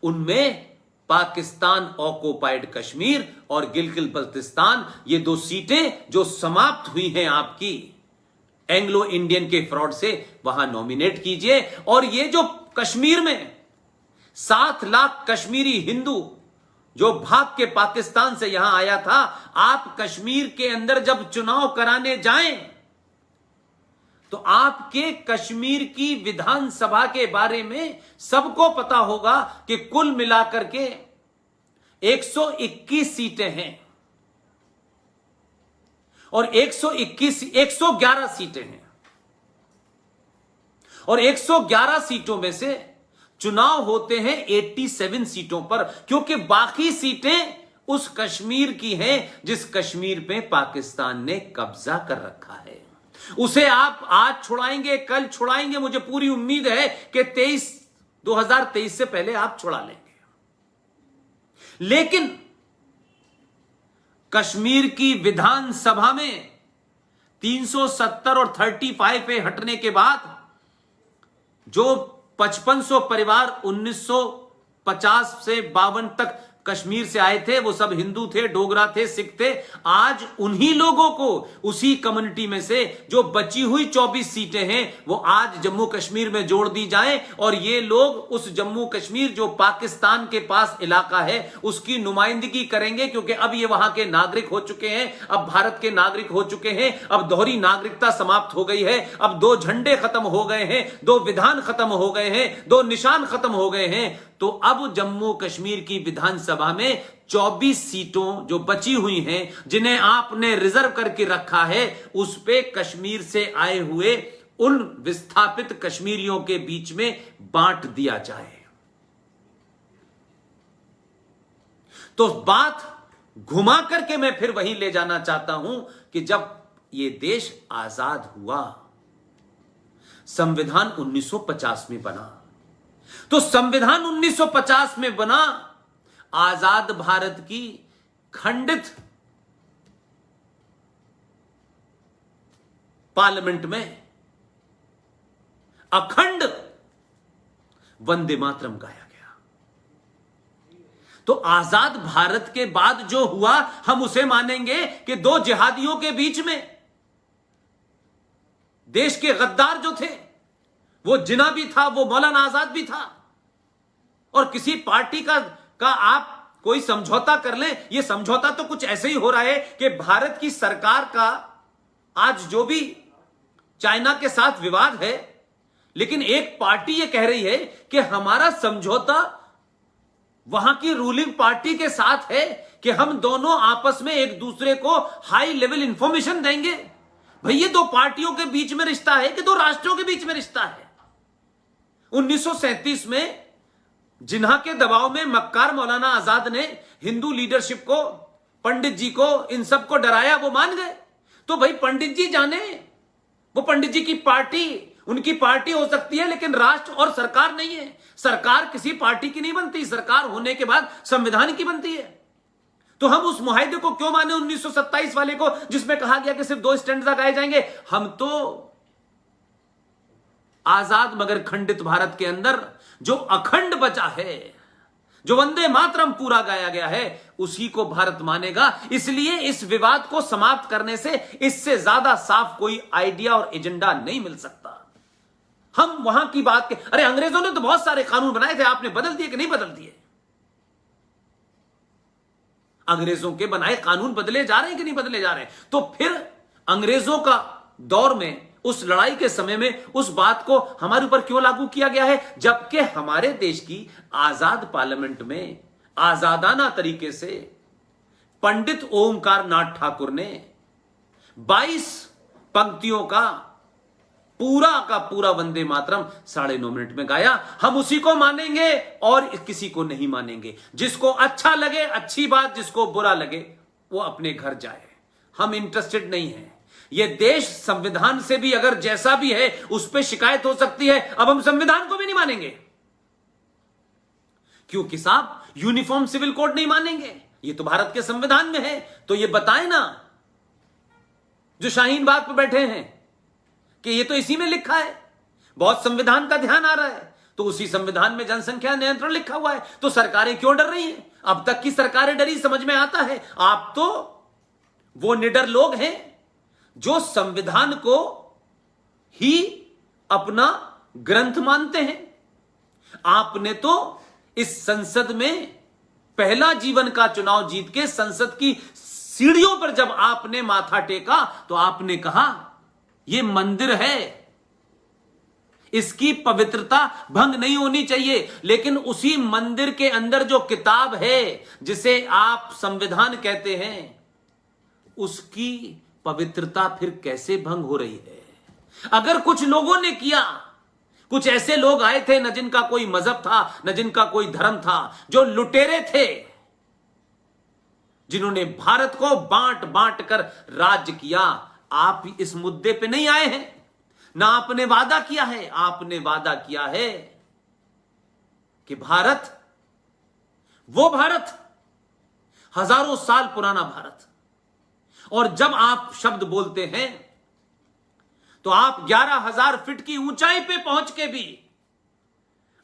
उनमें पाकिस्तान ऑक्युपाइड कश्मीर और गिलगित बल्तिस्तान, ये 2 सीटें जो समाप्त हुई हैं आपकी एंग्लो इंडियन के फ्रॉड से, वहां नॉमिनेट कीजिए। और ये जो कश्मीर में 7 लाख कश्मीरी हिंदू जो भाग के पाकिस्तान से यहां आया था, आप कश्मीर के अंदर जब चुनाव कराने जाएं तो आपके कश्मीर की विधानसभा के बारे में सबको पता होगा कि कुल मिलाकर के 121 सीटें हैं, और 111 सीटें हैं, और 111 सीटों में से चुनाव होते हैं 87 सीटों पर, क्योंकि बाकी सीटें उस कश्मीर की हैं जिस कश्मीर पे पाकिस्तान ने कब्जा कर रखा है। उसे आप आज छुड़ाएंगे, कल छुड़ाएंगे, मुझे पूरी उम्मीद है कि 2023 से पहले आप छुड़ा लेंगे। लेकिन कश्मीर की विधानसभा में 370 और 35 पे हटने के बाद जो 5500 परिवार 1950 से 52 तक कश्मीर से आए थे वो सब हिंदू थे, डोगरा थे, सिख थे। आज उन्हीं लोगों को, उसी कम्युनिटी में से जो बची हुई 24 सीटें हैं वो आज जम्मू कश्मीर में जोड़ दी जाएं और ये लोग उस जम्मू कश्मीर जो पाकिस्तान के पास इलाका है उसकी नुमाइंदगी करेंगे, क्योंकि अब ये वहां के नागरिक हो चुके हैं, अब भारत के नागरिक हो चुके हैं, अब दोहरी नागरिकता समाप्त हो गई है, अब 2 झंडे खत्म हो गए हैं, 2 विधान खत्म हो गए हैं, 2 निशान खत्म हो गए हैं। तो अब जम्मू कश्मीर की विधानसभा में 24 सीटों जो बची हुई हैं, जिन्हें आपने रिजर्व करके रखा है, उस पे कश्मीर से आए हुए उन विस्थापित कश्मीरियों के बीच में बांट दिया जाए। तो बात घुमा करके मैं फिर वहीं ले जाना चाहता हूं कि जब ये देश आजाद हुआ, संविधान 1950 में बना, तो संविधान 1950 में बना, आजाद भारत की खंडित पार्लियामेंट में अखंड वंदे मातरम गाया गया। तो आजाद भारत के बाद जो हुआ, हम उसे मानेंगे कि 2 जिहादियों के बीच में, देश के गद्दार जो थे, वो जिन्ना भी था, वो मौलाना आजाद भी था, और किसी पार्टी का आप कोई समझौता कर लें, ये समझौता तो कुछ ऐसे ही हो रहा है कि भारत की सरकार का आज जो भी चाइना के साथ विवाद है, लेकिन एक पार्टी ये कह रही है कि हमारा समझौता वहां की रूलिंग पार्टी के साथ है कि हम दोनों आपस में एक दूसरे को हाई लेवल इंफॉर्मेशन देंगे। भाई ये 2 पार्टियों के बीच में रिश्ता है कि 2 राष्ट्रों के बीच में रिश्ता है? 1937 में जिन्हा के दबाव में मक्कार मौलाना आजाद ने हिंदू लीडरशिप को, पंडित जी को, इन सबको डराया, वो मान गए। तो भाई पंडित जी जाने, वो पंडित जी की पार्टी, उनकी पार्टी हो सकती है, लेकिन राष्ट्र और सरकार नहीं है। सरकार किसी पार्टी की नहीं बनती, सरकार होने के बाद संविधान की बनती है। तो हम उस मुआहदे को क्यों माने 1927 वाले को, जिसमें कहा गया कि सिर्फ 2 स्टैंड लगाए जाएंगे? हम तो आजाद मगर खंडित भारत के अंदर जो अखंड बचा है, जो वंदे मातरम पूरा गाया गया है, उसी को भारत मानेगा। इसलिए इस विवाद को समाप्त करने से इससे ज्यादा साफ कोई आइडिया और एजेंडा नहीं मिल सकता। हम वहां की बात के, अरे अंग्रेजों ने तो बहुत सारे कानून बनाए थे, आपने बदल दिए कि नहीं बदल दिए? अंग्रेजों के बनाए कानून बदले जा रहे हैं कि नहीं बदले जा रहे हैं? तो फिर अंग्रेजों का दौर में, उस लड़ाई के समय में, उस बात को हमारे ऊपर क्यों लागू किया गया है, जबकि हमारे देश की आजाद पार्लियामेंट में आजादाना तरीके से पंडित ओमकार नाथ ठाकुर ने 22 पंक्तियों का पूरा वंदे मातरम 9.5 मिनट में गाया। हम उसी को मानेंगे और किसी को नहीं मानेंगे। जिसको अच्छा लगे अच्छी बात, जिसको बुरा लगे वो अपने घर जाए। हम इंटरेस्टेड नहीं हैं। ये देश संविधान से भी अगर जैसा भी है उस पर शिकायत हो सकती है, अब हम संविधान को भी नहीं मानेंगे, क्योंकि साहब यूनिफॉर्म सिविल कोड नहीं मानेंगे। ये तो भारत के संविधान में है। तो ये बताएं ना, जो शाहीन बाग पे बैठे हैं, कि ये तो इसी में लिखा है। बहुत संविधान का ध्यान आ रहा है, तो उसी संविधान में जनसंख्या नियंत्रण लिखा हुआ है। तो सरकारें क्यों डर रही हैं? अब तक की सरकारें डरी, समझ में आता है। आप तो वो निडर लोग हैं जो संविधान को ही अपना ग्रंथ मानते हैं। आपने तो इस संसद में पहला जीवन का चुनाव जीत के संसद की सीढ़ियों पर जब आपने माथा टेका तो आपने कहा ये मंदिर है, इसकी पवित्रता भंग नहीं होनी चाहिए। लेकिन उसी मंदिर के अंदर जो किताब है, जिसे आप संविधान कहते हैं, उसकी पवित्रता फिर कैसे भंग हो रही है? अगर कुछ लोगों ने किया, कुछ ऐसे लोग आए थे न जिनका कोई मजहब था, न जिनका कोई धर्म था, जो लुटेरे थे, जिन्होंने भारत को बांट बांट कर राज्य किया। आप इस मुद्दे पे नहीं आए हैं, ना आपने वादा किया है। आपने वादा किया है कि भारत, वो भारत, हजारों साल पुराना भारत। और जब आप शब्द बोलते हैं तो आप 11,000 फीट की ऊंचाई पे पहुंच के भी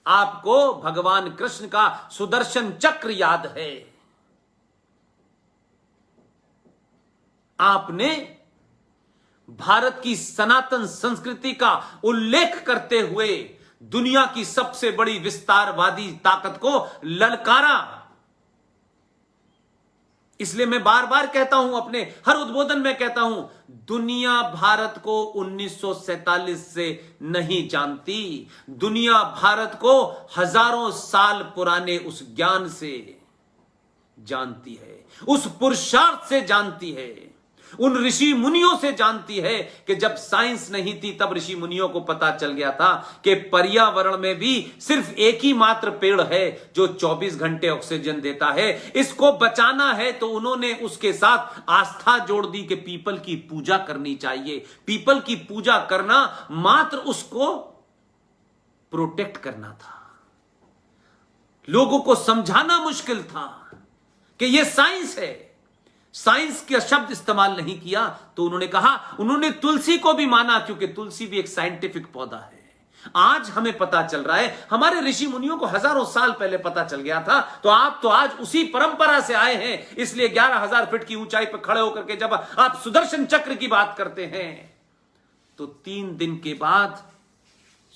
आपको भगवान कृष्ण का सुदर्शन चक्र याद है। आपने भारत की सनातन संस्कृति का उल्लेख करते हुए दुनिया की सबसे बड़ी विस्तारवादी ताकत को ललकारा। इसलिए मैं बार बार कहता हूं, अपने हर उद्बोधन में कहता हूं, दुनिया भारत को 1947 से नहीं जानती। दुनिया भारत को हजारों साल पुराने उस ज्ञान से जानती है, उस पुरुषार्थ से जानती है, उन ऋषि मुनियों से जानती है कि जब साइंस नहीं थी तब ऋषि मुनियों को पता चल गया था कि पर्यावरण में भी सिर्फ एक ही मात्र पेड़ है जो 24 घंटे ऑक्सीजन देता है। इसको बचाना है तो उन्होंने उसके साथ आस्था जोड़ दी कि पीपल की पूजा करनी चाहिए। पीपल की पूजा करना मात्र उसको प्रोटेक्ट करना था। लोगों को समझाना मुश्किल था कि यह साइंस है। साइंस का शब्द इस्तेमाल नहीं किया तो उन्होंने कहा, उन्होंने तुलसी को भी माना क्योंकि तुलसी भी एक साइंटिफिक पौधा है। आज हमें पता चल रहा है, हमारे ऋषि मुनियों को हजारों साल पहले पता चल गया था। तो आप तो आज उसी परंपरा से आए हैं। इसलिए 11,000 फीट की ऊंचाई पर खड़े होकर के जब आप सुदर्शन चक्र की बात करते हैं तो 3 दिन के बाद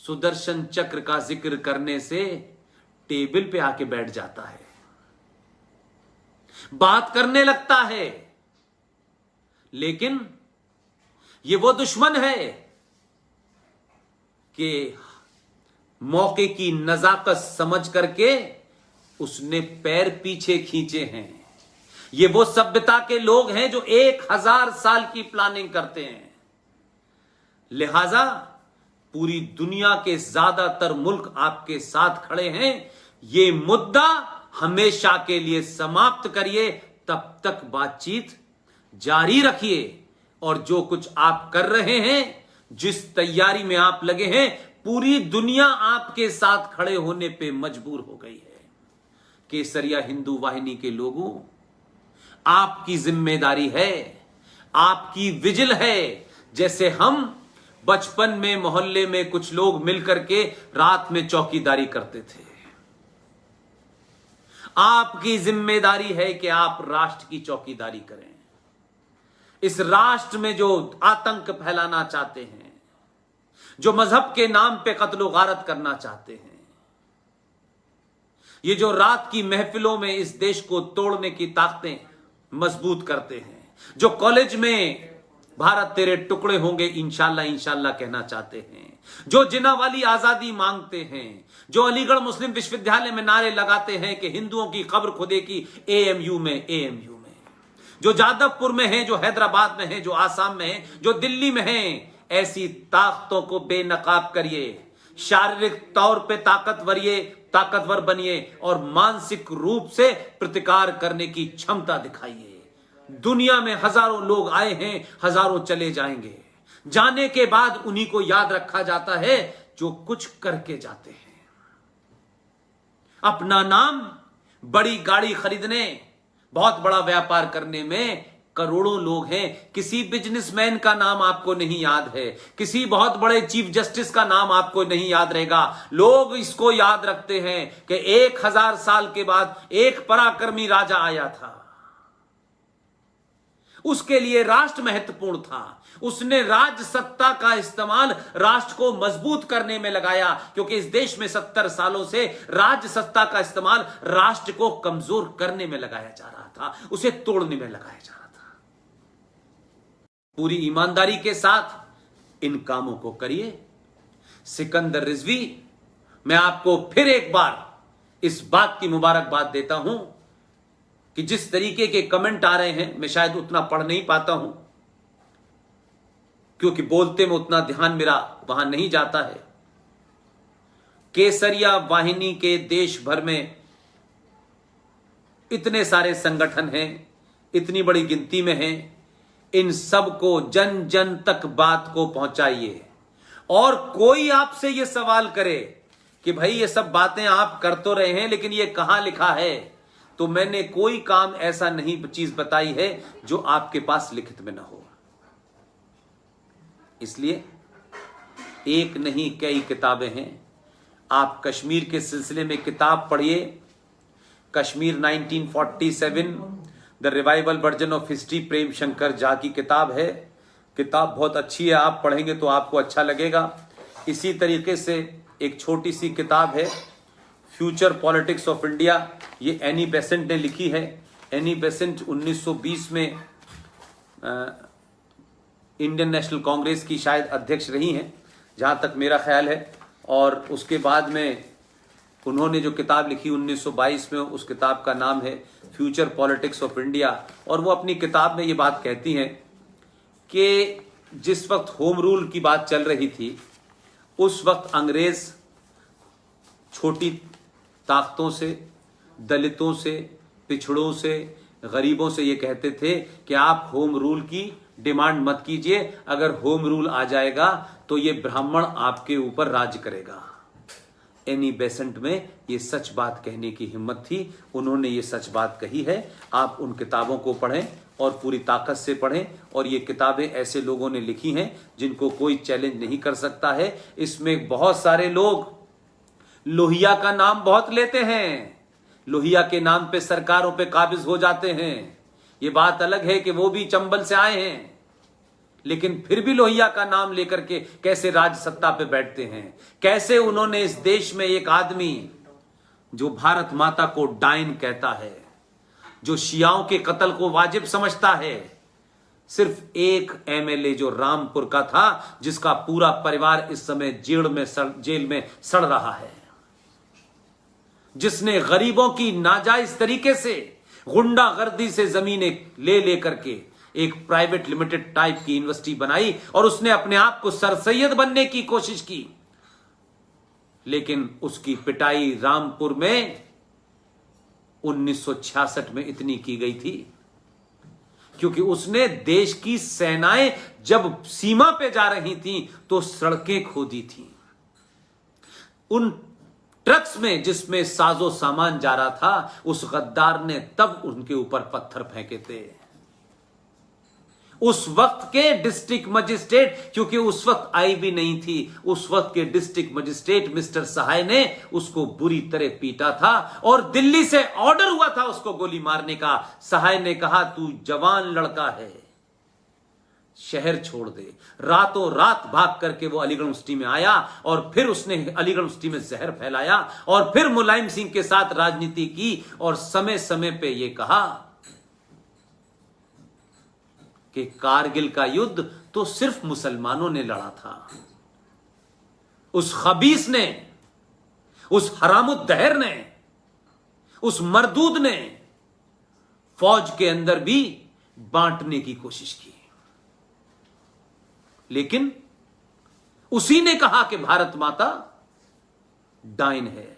सुदर्शन चक्र का जिक्र करने से टेबल पे आके बैठ जाता है, बात करने लगता है। लेकिन ये वो दुश्मन है कि मौके की नजाकत समझ करके उसने पैर पीछे खींचे हैं। ये वो सभ्यता के लोग हैं जो 1000 साल की प्लानिंग करते हैं। लिहाजा पूरी दुनिया के ज्यादातर मुल्क आपके साथ खड़े हैं। ये मुद्दा हमेशा के लिए समाप्त करिए, तब तक बातचीत जारी रखिए। और जो कुछ आप कर रहे हैं, जिस तैयारी में आप लगे हैं, पूरी दुनिया आपके साथ खड़े होने पे मजबूर हो गई है। केसरिया हिंदू वाहिनी के लोगों, आपकी जिम्मेदारी है, आपकी विजिल है। जैसे हम बचपन में मोहल्ले में कुछ लोग मिलकर के रात में चौकीदारी करते थे, आपकी जिम्मेदारी है कि आप राष्ट्र की चौकीदारी करें। इस राष्ट्र में जो आतंक फैलाना चाहते हैं, जो मजहब के नाम पे कत्लो गारत करना चाहते हैं, ये जो रात की महफिलों में इस देश को तोड़ने की ताकतें मजबूत करते हैं, जो कॉलेज में भारत तेरे टुकड़े होंगे इंशाल्लाह इंशाल्लाह कहना चाहते हैं, जो जिन्ना वाली आजादी मांगते हैं, जो अलीगढ़ मुस्लिम विश्वविद्यालय में नारे लगाते हैं कि हिंदुओं की खबर खुदे की एएमयू में, जो जादवपुर में है, जो हैदराबाद में है, जो आसाम में है, जो दिल्ली में है, ऐसी ताकतों को बेनकाब करिए। शारीरिक तौर पे ताकतवर बनिए और मानसिक रूप से प्रतिकार करने की क्षमता दिखाइए। दुनिया में हजारों लोग आए हैं, हजारों चले जाएंगे। जाने के बाद उन्हीं को याद रखा जाता है जो कुछ करके जाते हैं। अपना नाम बड़ी गाड़ी खरीदने, बहुत बड़ा व्यापार करने में करोड़ों लोग हैं। किसी बिजनेसमैन का नाम आपको नहीं याद है, किसी बहुत बड़े चीफ जस्टिस का नाम आपको नहीं याद रहेगा। लोग इसको याद रखते हैं कि 1000 साल के बाद एक पराक्रमी राजा आया था, उसके लिए राष्ट्र महत्वपूर्ण था। उसने राज सत्ता का इस्तेमाल राष्ट्र को मजबूत करने में लगाया, क्योंकि इस देश में 70 सालों से राज सत्ता का इस्तेमाल राष्ट्र को कमजोर करने में लगाया जा रहा था, उसे तोड़ने में लगाया जा रहा था। पूरी ईमानदारी के साथ इन कामों को करिए। सिकंदर रिजवी, मैं आपको फिर एक बार इस बात की मुबारकबाद देता हूं कि जिस तरीके के कमेंट आ रहे हैं, मैं शायद उतना पढ़ नहीं पाता हूं क्योंकि बोलते में उतना ध्यान मेरा वहां नहीं जाता है। केसरिया वाहिनी के देश भर में इतने सारे संगठन हैं, इतनी बड़ी गिनती में हैं। इन सब को जन जन तक बात को पहुंचाइए। और कोई आपसे यह सवाल करे कि भाई ये सब बातें आप कर तो रहे हैं, लेकिन ये कहां लिखा है, तो मैंने कोई काम ऐसा नहीं चीज बताई है जो आपके पास लिखित में ना हो। इसलिए एक नहीं कई किताबें हैं। आप कश्मीर के सिलसिले में किताब पढ़िए, Kashmir 1947, the revival version of history, Prem Shankar Jha की किताब है। किताब बहुत अच्छी है, आप पढ़ेंगे तो आपको अच्छा लगेगा। इसी तरीके से एक छोटी सी किताब है फ्यूचर पॉलिटिक्स ऑफ इंडिया, ये एनी बेसेंट ने लिखी है। एनी बेसेंट 1920 में इंडियन नेशनल कांग्रेस की शायद अध्यक्ष रही हैं, जहां तक मेरा ख्याल है। और उसके बाद में उन्होंने जो किताब लिखी 1922 में, उस किताब का नाम है फ्यूचर पॉलिटिक्स ऑफ इंडिया। और वो अपनी किताब में ये बात कहती हैं कि जिस वक्त होम रूल की बात चल रही थी, उस वक्त अंग्रेज छोटी ताकतों से, दलितों से, पिछड़ों से, गरीबों से ये कहते थे कि आप होम रूल की डिमांड मत कीजिए, अगर होम रूल आ जाएगा तो ये ब्राह्मण आपके ऊपर राज करेगा। एनी बेसेंट में ये सच बात कहने की हिम्मत थी, उन्होंने ये सच बात कही है। आप उन किताबों को पढ़ें और पूरी ताकत से पढ़ें। और ये किताबें ऐसे लोगों ने लिखी हैं जिनको कोई चैलेंज नहीं कर सकता है। इसमें बहुत सारे लोग लोहिया का नाम बहुत लेते हैं, लोहिया के नाम पे सरकारों पे काबिज हो जाते हैं। ये बात अलग है कि वो भी चंबल से आए हैं, लेकिन फिर भी लोहिया का नाम लेकर के कैसे राज सत्ता पे बैठते हैं। कैसे उन्होंने इस देश में एक आदमी जो भारत माता को डायन कहता है, जो शियाओं के कत्ल को वाजिब समझता है, सिर्फ एक एमएलए जो रामपुर का था, जिसका पूरा परिवार इस समय जेल में सड़ रहा है, जिसने गरीबों की नाजायज तरीके से गुंडागर्दी से जमीनें ले करके एक प्राइवेट लिमिटेड टाइप की यूनिवर्सिटी बनाई और उसने अपने आप को सरसैयद बनने की कोशिश की। लेकिन उसकी पिटाई रामपुर में 1966 में इतनी की गई थी क्योंकि उसने देश की सेनाएं जब सीमा पे जा रही थीं तो सड़कें खोदी थीं। उन ट्रक्स में जिसमें साजो सामान जा रहा था, उस गद्दार ने तब उनके ऊपर पत्थर फेंके थे। उस वक्त के डिस्ट्रिक्ट मजिस्ट्रेट, क्योंकि उस वक्त आई भी नहीं थी, उस वक्त के डिस्ट्रिक्ट मजिस्ट्रेट मिस्टर सहाय ने उसको बुरी तरह पीटा था और दिल्ली से ऑर्डर हुआ था उसको गोली मारने का। सहाय ने कहा तू जवान लड़का है, शहर छोड़ दे। रातों रात भाग करके वो अलीगढ़ यूनिवर्सिटी में आया और फिर उसने अलीगढ़ यूनिवर्सिटी में जहर फैलाया और फिर मुलायम सिंह के साथ राजनीति की और समय समय पे ये कहा कि कारगिल का युद्ध तो सिर्फ मुसलमानों ने लड़ा था। उस खबीस ने, उस हरामुद्दहर ने, उस मरदूद ने फौज के अंदर भी बांटने की कोशिश की। लेकिन उसी ने कहा कि भारत माता डायन है।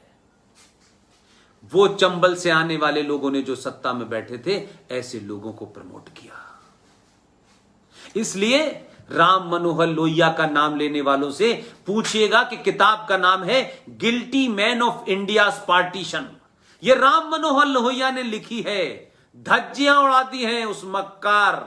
वो चंबल से आने वाले लोगों ने जो सत्ता में बैठे थे, ऐसे लोगों को प्रमोट किया। इसलिए राम मनोहर लोहिया का नाम लेने वालों से पूछिएगा कि किताब का नाम है guilty man of India's partition. यह राम मनोहर लोहिया ने लिखी है। धज्जियां उड़ा दी हैं उस मक्कार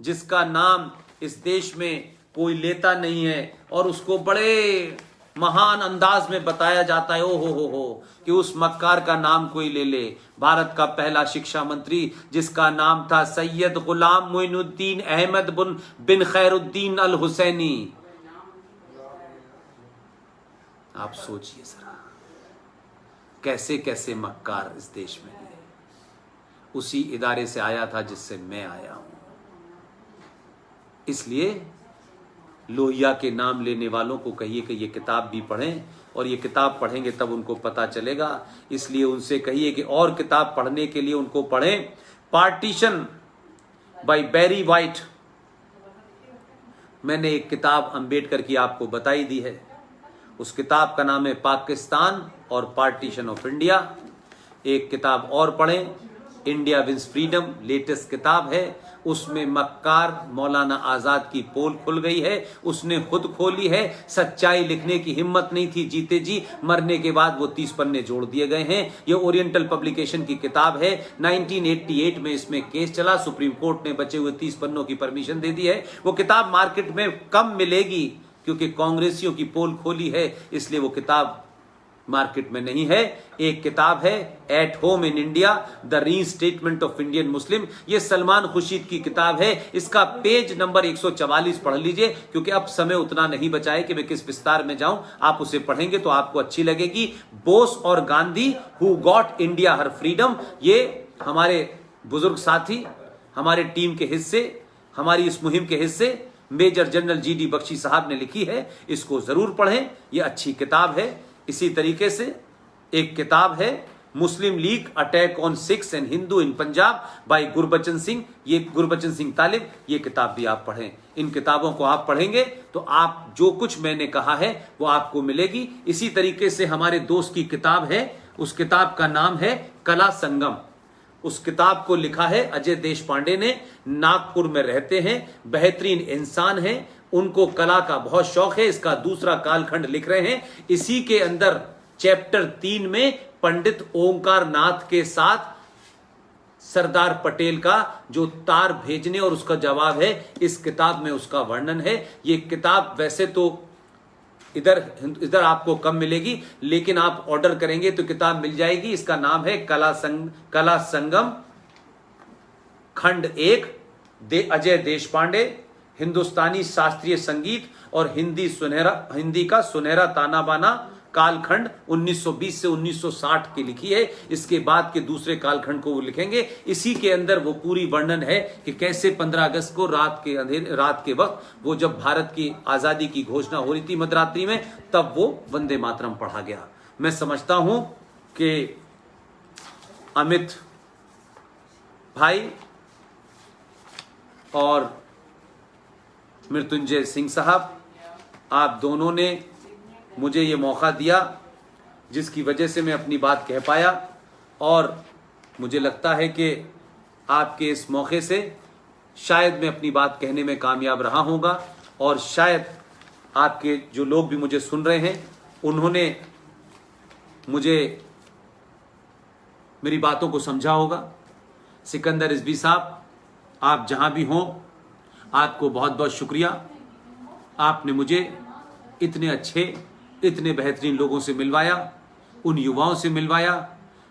जिसका नाम इस देश में कोई लेता नहीं है और उसको बड़े महान अंदाज में बताया जाता है, ओ हो कि उस मक्कार का नाम कोई ले ले। भारत का पहला शिक्षा मंत्री जिसका नाम था सैयद गुलाम मोइनुद्दीन अहमद बिन खैरुद्दीन अल हुसैनी। आप सोचिए जरा कैसे कैसे मक्कार इस देश में है। उसी इदारे से आया था जिससे मैं आया हूं। इसलिए लोहिया के नाम लेने वालों को कहिए कि ये किताब भी पढ़ें और ये किताब पढ़ेंगे तब उनको पता चलेगा। इसलिए उनसे कहिए कि और किताब पढ़ने के लिए उनको पढ़ें। पार्टीशन बाय बैरी वाइट, मैंने एक किताब अंबेडकर की आपको बताई दी है। उस किताब का नाम है पाकिस्तान और पार्टीशन ऑफ इंडिया। एक किताब और पढ़ें, इंडिया विंस फ्रीडम, लेटेस्ट किताब है। उसमें मक्कार मौलाना आजाद की पोल खुल गई है, उसने खुद खोली है। सच्चाई लिखने की हिम्मत नहीं थी जीते जी, मरने के बाद वो 30 पन्ने जोड़ दिए गए हैं। ये ओरिएंटल पब्लिकेशन की किताब है। 1988 में इसमें केस चला, सुप्रीम कोर्ट ने बचे हुए 30 पन्नों की परमिशन दे दी है। वो किताब मार्केट में कम मिलेगी क्योंकि कांग्रेसियों की पोल खोली है, इसलिए वो किताब मार्केट में नहीं है। एक किताब है at home in India, the restatement of Indian Muslim. ये सलमान खुर्शीद की किताब है। इसका पेज नंबर 144 पढ़ लीजिए, क्योंकि अब समय उतना नहीं बचा है कि मैं किस विस्तार में जाऊं। आप उसे पढ़ेंगे तो आपको अच्छी लगेगी। बोस और Gandhi who got India her freedom, ये हमारे बुजुर्ग साथी, हमारे टीम के हिस्से, हमारी इस मुहिम के हिस्से मेजर जनरल जीडी बख्शी साहब ने लिखी है। इसको जरूर पढ़ें, ये अच्छी किताब है। इसी तरीके से एक किताब है Muslim League attack on Sikhs and Hindus in Punjab by Gurbachan Singh, ये गुरबचन सिंह तालिब, ये किताब भी आप पढ़ें। इन किताबों को आप पढ़ेंगे तो आप जो कुछ मैंने कहा है वो आपको मिलेगी। इसी तरीके से हमारे दोस्त की किताब है, उस किताब का नाम है कला संगम। उस किताब को लिखा है अजय देशपांडे ने। नागपुर में रहते हैं, बेहतरीन इंसान हैं, उनको कला का बहुत शौक है। इसका दूसरा कालखंड लिख रहे हैं। इसी के अंदर चैप्टर 3 में पंडित ओंकार नाथ के साथ सरदार पटेल का जो तार भेजने और उसका जवाब है, इस किताब में उसका वर्णन है। ये किताब वैसे तो इधर आपको कम मिलेगी, लेकिन आप ऑर्डर करेंगे तो किताब मिल जाएगी। इसका नाम है कला संगम खंड 1, अजय देशपांडे, हिंदुस्तानी शास्त्रीय संगीत और हिंदी का सुनहरा ताना बाना, कालखंड 1920 से 1960 की लिखी है। इसके बाद के दूसरे कालखंड को वो लिखेंगे। इसी के अंदर वो पूरी वर्णन है कि कैसे 15 अगस्त को रात के वक्त वो जब भारत की आजादी की घोषणा हो रही थी मध्यरात्रि में, तब वो वंदे मातरम पढ़ा गया। मैं समझता हूं कि अमित भाई और मृत्युंजय सिंह साहब, आप दोनों ने मुझे ये मौका दिया जिसकी वजह से मैं अपनी बात कह पाया, और मुझे लगता है कि आपके इस मौके से शायद मैं अपनी बात कहने में कामयाब रहा होगा, और शायद आपके जो लोग भी मुझे सुन रहे हैं उन्होंने मुझे मेरी बातों को समझा होगा। सिकंदर रिजवी साहब, आप जहां भी हों, आपको बहुत बहुत शुक्रिया। आपने मुझे इतने अच्छे, इतने बेहतरीन लोगों से मिलवाया, उन युवाओं से मिलवाया,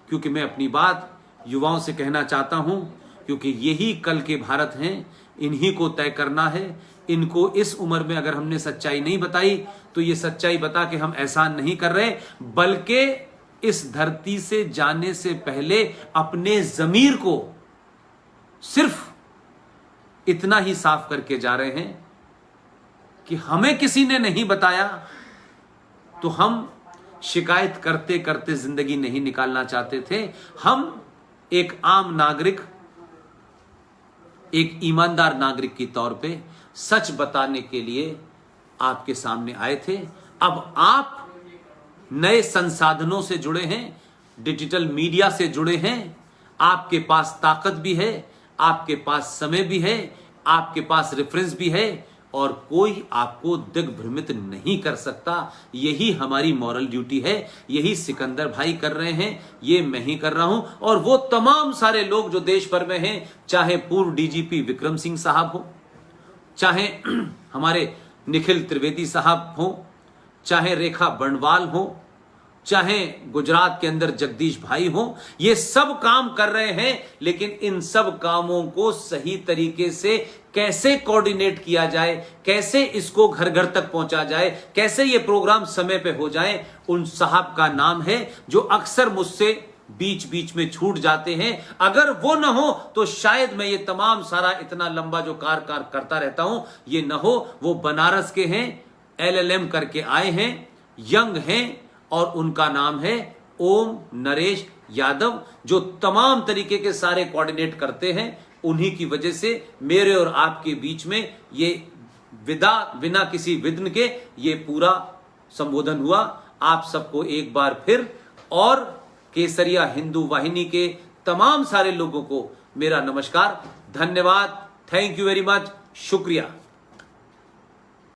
क्योंकि मैं अपनी बात युवाओं से कहना चाहता हूं, क्योंकि यही कल के भारत हैं, इन्हीं को तय करना है। इनको इस उम्र में अगर हमने सच्चाई नहीं बताई तो ये सच्चाई बता के हम एहसान नहीं कर रहे, बल्कि इस धरती से जाने से पहले अपने ज़मीर को सिर्फ इतना ही साफ करके जा रहे हैं कि हमें किसी ने नहीं बताया तो हम शिकायत करते करते जिंदगी नहीं निकालना चाहते थे। हम एक आम नागरिक, एक ईमानदार नागरिक के तौर पे सच बताने के लिए आपके सामने आए थे। अब आप नए संसाधनों से जुड़े हैं, डिजिटल मीडिया से जुड़े हैं, आपके पास ताकत भी है, आपके पास समय भी है, आपके पास रेफरेंस भी है, और कोई आपको दिग्भ्रमित नहीं कर सकता। यही हमारी मॉरल ड्यूटी है। यही सिकंदर भाई कर रहे हैं, ये मैं ही कर रहा हूं, और वो तमाम सारे लोग जो देश भर में हैं, चाहे पूर्व डीजीपी विक्रम सिंह साहब हो, चाहे हमारे निखिल त्रिवेदी साहब हो, चाहे रेखा बंडवाल हो, चाहे गुजरात के अंदर जगदीश भाई हो, ये सब काम कर रहे हैं। लेकिन इन सब कामों को सही तरीके से कैसे कोऑर्डिनेट किया जाए, कैसे इसको घर घर तक पहुंचा जाए, कैसे ये प्रोग्राम समय पे हो जाए, उन साहब का नाम है जो अक्सर मुझसे बीच बीच में छूट जाते हैं। अगर वो ना हो तो शायद मैं ये तमाम सारा इतना लंबा जो कार करता रहता हूं ये ना हो। वो बनारस के हैं, LLM करके आए हैं, यंग हैं, और उनका नाम है ओम नरेश यादव, जो तमाम तरीके के सारे कोऑर्डिनेट करते हैं। उन्हीं की वजह से मेरे और आपके बीच में ये बिना किसी विघ्न के ये पूरा संबोधन हुआ। आप सबको एक बार फिर, और केसरिया हिंदू वाहिनी के तमाम सारे लोगों को मेरा नमस्कार, धन्यवाद, थैंक यू वेरी मच, शुक्रिया।